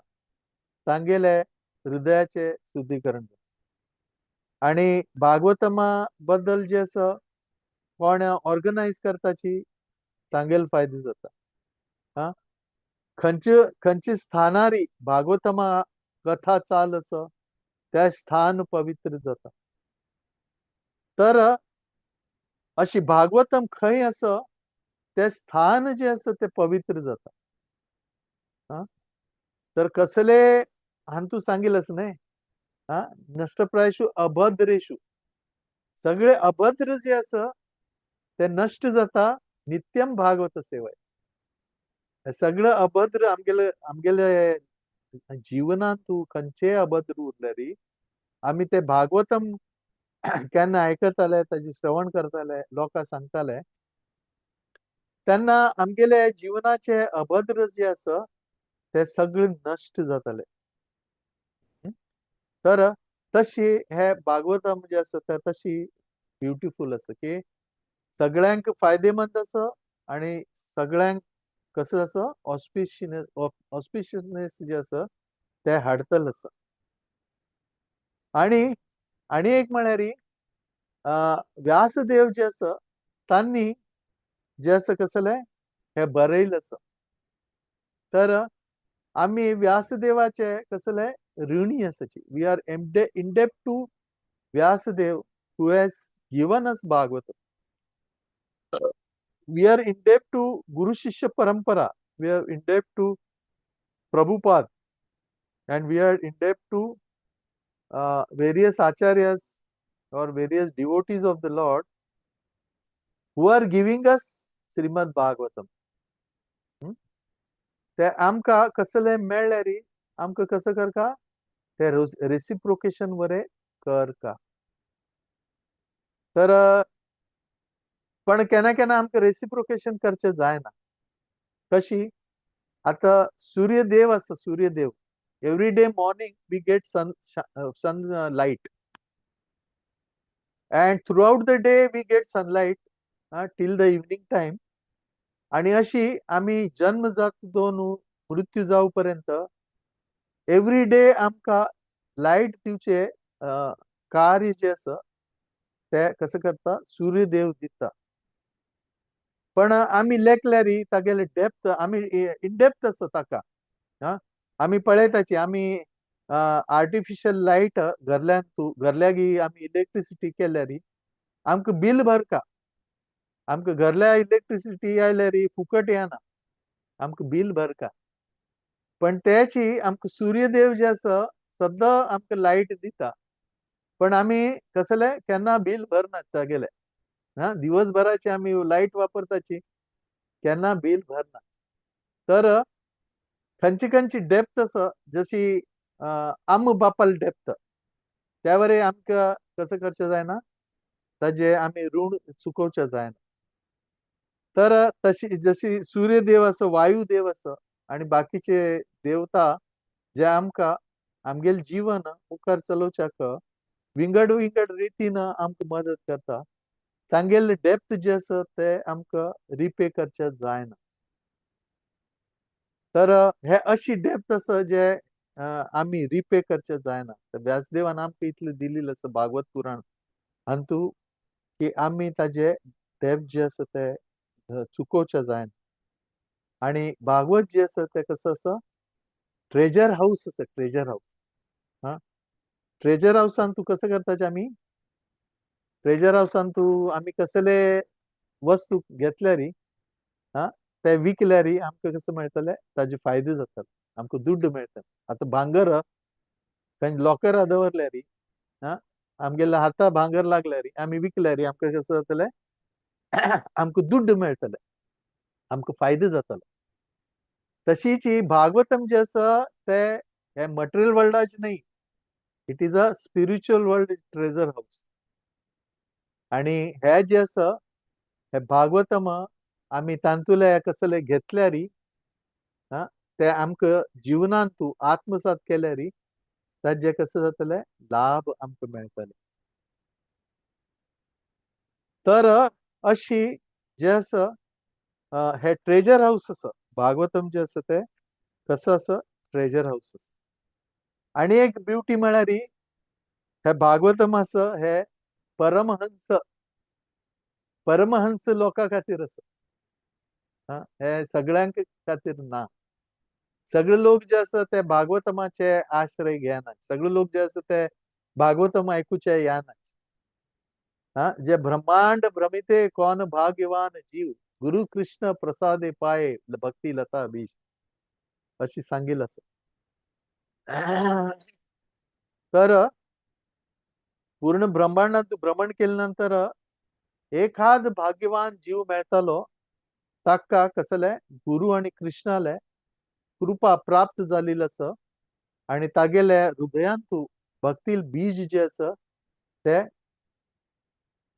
[SPEAKER 1] तांगेले हृदयाचे शुद्धीकरण जाता. आणि भागवतमा बद्दल जे आसा कोण ऑर्गनायज करताची तांगेले फायदे जाता. हा खंयचे स्थानारी भागवतमा कथा चाल आसा त्या स्थान पवित्र जाता. तर अशी भागवतम खंय आसा ते स्थान जे आसा ते पवित्र जाता. तर कसले हांतू सांगिलस न्ही नष्टप्रायशु अभद्रेशु सगळे अभद्र जे आसा ते नष्ट जाता नित्यम भागवत सेवय. सगळं अभद्र आमगेले जीवनात तू खंयचे अभद्र उरलेली आम्ही ते भागवतम केन्ना आयकताले ताचे श्रवण करताले लोकांक सांगताले तेन्ना आमगेले जीवनाचे अभद्र जे आसा ते सगळे नष्ट जाताले. तर तशी हे भागवतम जे आसा ते तशी ब्युटिफूल आसा की सगळ्यांक फायदेमंद आसा आणि सगळ्यांक कसं आसा ऑस्पिशियसनेस जे आसा ते हाडतल आसा. आणि आणि एक म्हळ्यार व्यासदेव जे आसा तांणी जे आसा कसले हे बरयले आसा. तर आम्ही व्यासदेवाचे कसले ऋणी आसाची. We are indebted to Vyasadev who has given us Bhagavat. We are indebted to guru shishya parampara. We are indebted to Prabhupada and we are indebted to various acharyas or various devotees of the Lord who are giving us Srimad Bhagavatam. ते आमकां कसले मेळ्ळ्यार आमकां कसं करता ते reciprocation वरे करता. तर पण केन्ना केन्ना आमकां रेसिप्रोकेशन करचें जायना. कशी आता सूर्यदेव आसा Suryadev every day morning we get sunlight and throughout the day we get sunlight till the evening time. आणि अशी आम्ही जन्म जात दोन मृत्यू जाऊ पर्यंत एवरी डे आमकां लायट दिवचे कार्य जे आसा ते कसं करता सूर्यदेव दिता. पण आम्ही लेखल्यार तागेले डेप्थ आम्ही इनडेप्थ आसा ताका. आम्ही पळयताची आम्ही आर्टिफिशियल लायट घरल्यागी आम्ही इलेक्ट्रिसिटी केल्यार आमकां बिल भरता. आमकां घरल्या इलेक्ट्रिसिटी आयल्यार फुकट येना आमकां बिल भरता. पण त्याची आमकां सूर्यदेव जे आसा सद्दां आमकां लायट दिता पण आमी कसले केन्ना बिल भरनात तागेले दिवसभराची आमी लायट वापरताची केन्ना बिल भरना तर खंयची खंयची डेप्थ आसा जशी आम बापाल डेप्थ त्या वरी आमकां कसं करचें जायना ताजे आमी ऋण चुकोवचें जायना तर तशी जशी सूर्यदेव आसा वायुदेव आसा आनी बाकीचे देवता जे आमकां आमगेलें जीवन मुखार चलोवच्याक विंगड विंगड रितीन आमकां मदत करता तांगेले डेप्थ जे आसा ते आमकां रिपे करचे जायना तर हे अशी डेप्थ आसा जे आमी रिपे करचे जायना व्यासदेवान आमकां इतलें दिलेलें आसा भागवत पुराण हातूं की आमी ताजे डेप्थ जे आसा ते चुकोवचे जायना आनी भागवत जे आसा ते कसो आसा ट्रेजर हाऊस आसा ट्रेजर हाऊस ट्रेजर हाऊसान तूं कसं करताचे आमी ट्रेजर हाऊसान तूं आमी कसले वस्तू घेतल्यार ते विकल्यार आमकां कसं मेळटलें ताजे फायदे जातात आमकां दुड्ड मेळटा आतां भांगर खंय लॉकरां दवरल्यार आमगेले हाता भांगर लागल्यार आमी विकल्यार आमकां कसं जातलें आमकां दुड्ड मेळटलें आमकां फायदो जातलो तशीच ही भागवतम जे आसा ते हे मटेरियल वर्ल्डाचे न्ही it is a spiritual world treasure house आणि हे जे आसा हे भागवतम आमी तांतुले कसले घेतल्यार ते आमकां जिवनांत तूं आत्मसात केल्यार ताजे कसं जातलें लाभ आमकां मेळटले तर अशी जे आसा हे ट्रेजर हाऊस आसा भागवतम जे आसा ते कसं आसा ट्रेजर हाऊस आसा आनी एक ब्युटी म्हळ्यार हे भागवतम आसा हे परमहंस परमहंस लोकां खातीर आसा हे सगळ्यांक खातीर ना सगळे लोक जे आसा ते भागवतमाचे आश्रय घेनात सगळे लोक जे आसा ते भागवतम आयकुचे येनात जे ब्रह्मांड भ्रमिते कौन भाग्यवान जीव गुरु कृष्ण प्रसादे पाये भक्ती लता बीज अशी सांगिल आसा तर पूर्ण ब्रह्मांडात भ्रमण केल्यानंतर एखाद भाग्यवान जीव मेळटलो ताका कसले गुरु आणि कृष्णाले कृपा प्राप्त जालेली आसा आणि तागेले हृदयांत भक्तील बीज जे आसा ते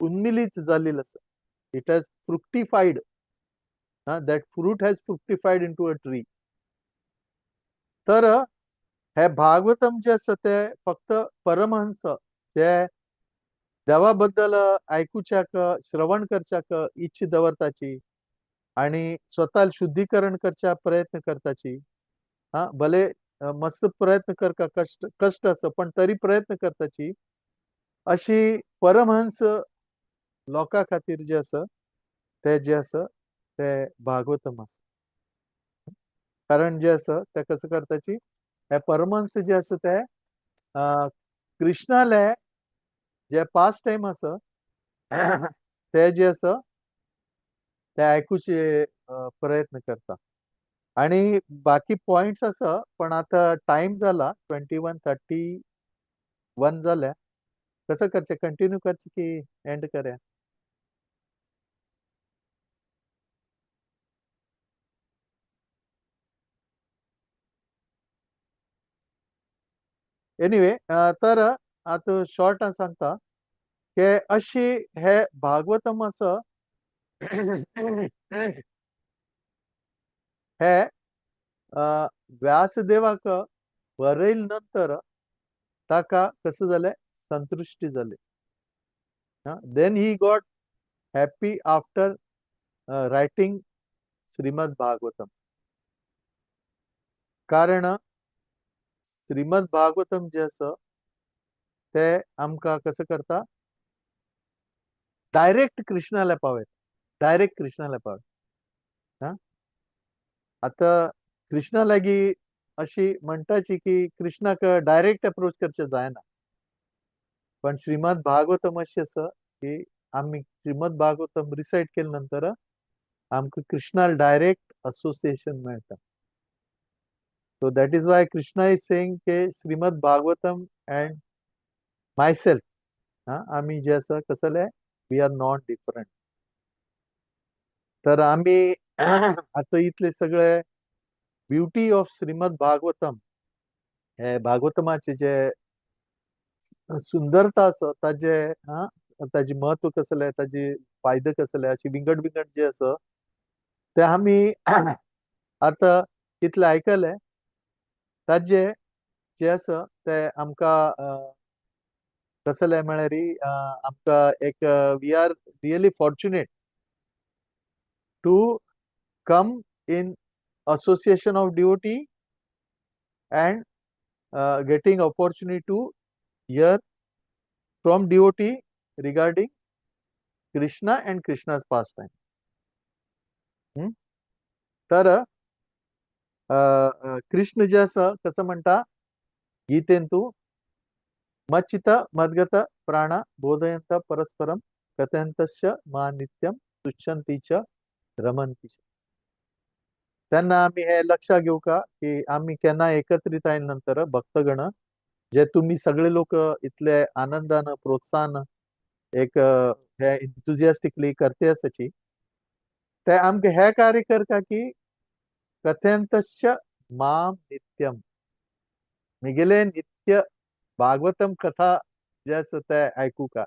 [SPEAKER 1] उन्मिलित जालेले आसा it has fructified that fruit has fructified into a tree तर हे भागवतम जे आसा ते फक्त परमहंस जे देवा बद्दल आयकुच्याक श्रवण करच्याक इच्छा दवरताची आणि स्वता शुद्धीकरण करच्या प्रयत्न करताची भले मस्त प्रयत्न करता कष्ट कष्ट आसा पण तरी प्रयत्न करताची अशी परमहंस लोकां खातीर जे आसा ते जे आसा ते भागवतम आसा कारण जे आसा ते कसं करताची हे परमहंस जे आसा ते कृष्णाले जे पास्ट टाइम आसा ते जे आसा ते आयकुचे प्रयत्न करता आणि बाकी पॉइंट्स आसा पण आता टाइम जाला 21:31 जाल्या कसं करचें कंटिन्यू करचें की एंड करया एनिवे तर आता शॉर्ट सांगता की अशी हे भागवतम आसा हे व्यासदेवाक बरयले नंतर ताका कसं जालें संतुष्टी जाली then he got happy after writing Shrimad Bhagavatam कारण श्रीमद भागवतम जे आसा ते आमकां कसं करता डायरेक्ट कृष्णाला पावयता डायरेक्ट कृष्णाला पावयता आता कृष्णा लागीं अशी म्हणटाची की कृष्णाक डायरेक्ट अप्रोच करचें जायना पण श्रीमद भागवतम अशी आसा की आमी श्रीमद भागवतम रिसायट केले नंतर आमकां कृष्णाल डायरेक्ट असोसिएशन मेळटा So that is why Krishna is saying ke Srimad Bhagavatam and myself, आम्ही जे असं कसं आहे, वी आर नॉट डिफरंट. तर आम्ही आता इथले सगळे ब्युटी ऑफ श्रीमद भागवतम, हे भागवतमाचे जे सुंदरता असं ताजे ताजी महत्व कसले, ताजी फायदे कसले, अशी विंगड विंगड जे असं ते आम्ही आता तिथले ऐकले. ताजे जे असं ते आमका कसले म्हळ्यार आमका एक we are really fortunate to come in association of devotee and getting opportunity to hear from devotee regarding Krishna and Krishna's pastime. तर कृष्ण जे असं कसं म्हणता गीतेंतू मच्चित मद्गत प्राण बोधयंत परस्परम कथयंतस्य मा नित्यम तुच्छन्ति च रमन्ति च. त्यांना आम्ही हे लक्षात घेऊ का की आम्ही केन्ना एकत्रित आयल्यानंतर भक्तगण जे तुम्ही सगळे लोक इतले आनंदानं प्रोत्साहन एक हे इंथुजियास्टिकली करते आसाची ते आमके हे कार्य करता की कथयंतस्य माम नित्यम, मिगेले नित्य भागवतम कथा जे असं ते ऐकू का,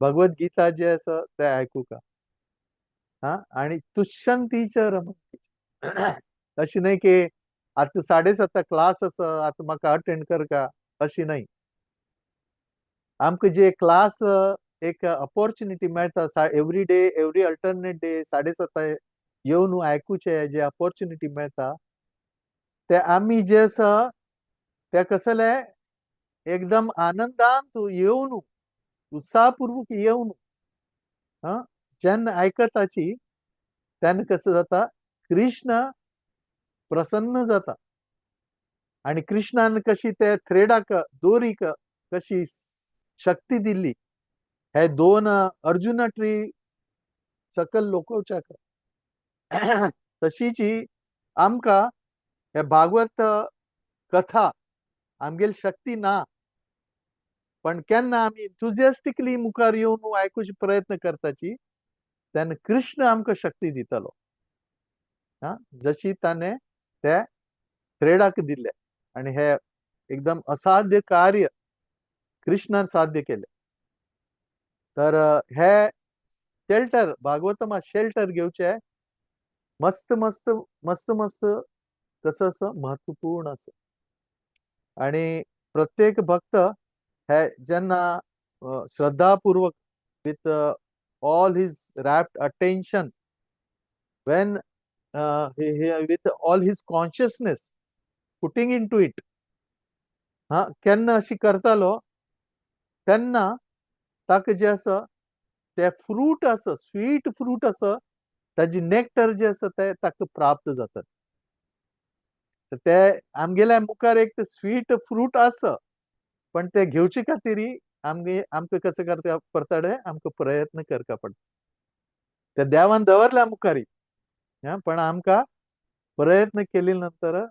[SPEAKER 1] भगवद्गीता जे असं ते ऐकू का, आणि तुष्यंतीच्या रमंतीच्या. अशी नाही की आता 7:30 क्लास असं आता म्हाका अटेंड कर का, अशी नाही. आमकां जे क्लास एक अपॉर्च्युनिटी मेळटा every day every alternate day 7:30 येवन आयकुचे जे अपॉर्च्युनिटी मेळटा ते आम्ही जे आसा ते कसले एकदम आनंदान तू येवन उत्साहपूर्वक येवन जेन्ना आयकताची तेन्ना कसं जाता कृष्ण प्रसन्न जाता. आणि कृष्णान कशी ते थ्रेडाक दोरीक कशी शक्ती दिली हे दोन अर्जुना ट्री सकल लोकोवच्याक तशीची आमकां हे भागवत कथा आमगेली शक्ती ना, पण केन्ना आमी इंथुजियास्टिकली मुखार येवन आयकुचे प्रयत्न करताची तेन्ना कृष्ण आमकां शक्ती दितलो. जशी ताणें ते थ्रेडाक दिले आणि हे एकदम असाध्य कार्य कृष्णान साध्य केले. तर हे शेल्टर भागवतमा शेल्टर घेवचे मस्त मस्त मस्त मस्त कसं असं महत्वपूर्ण असं. आणि प्रत्येक भक्त हे जेन्ना श्रद्धापूर्वक with all his wrapped attention when with all his consciousness putting into it केन्ना अशी करतालो तेन्ना ताका जे आसा ते फ्रूट आसा स्वीट फ्रूट आसा ताजी नेक्टर जे आसा ते ताका प्राप्त जाता. ते आमगेल्या मुखार एक स्वीट फ्रूट आसा, पण ते घेवचे खातीर आमकां कसं करता पडटलें, आमकां प्रयत्न करचा पडटा. ते देवान दवरल्या मुखारी, पण आमकां प्रयत्न केले नंतर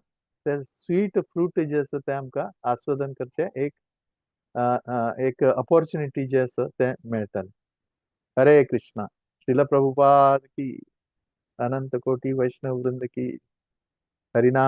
[SPEAKER 1] ते स्वीट फ्रूट जे आसा ते आमकां आस्वादन करचे एक अपॉर्च्युनिटी जे आसा ते मेळटलें. हरे कृष्णा. श्रील प्रभुपाद की, अनंत कोटी वैष्णव वृंद की. हरिनाम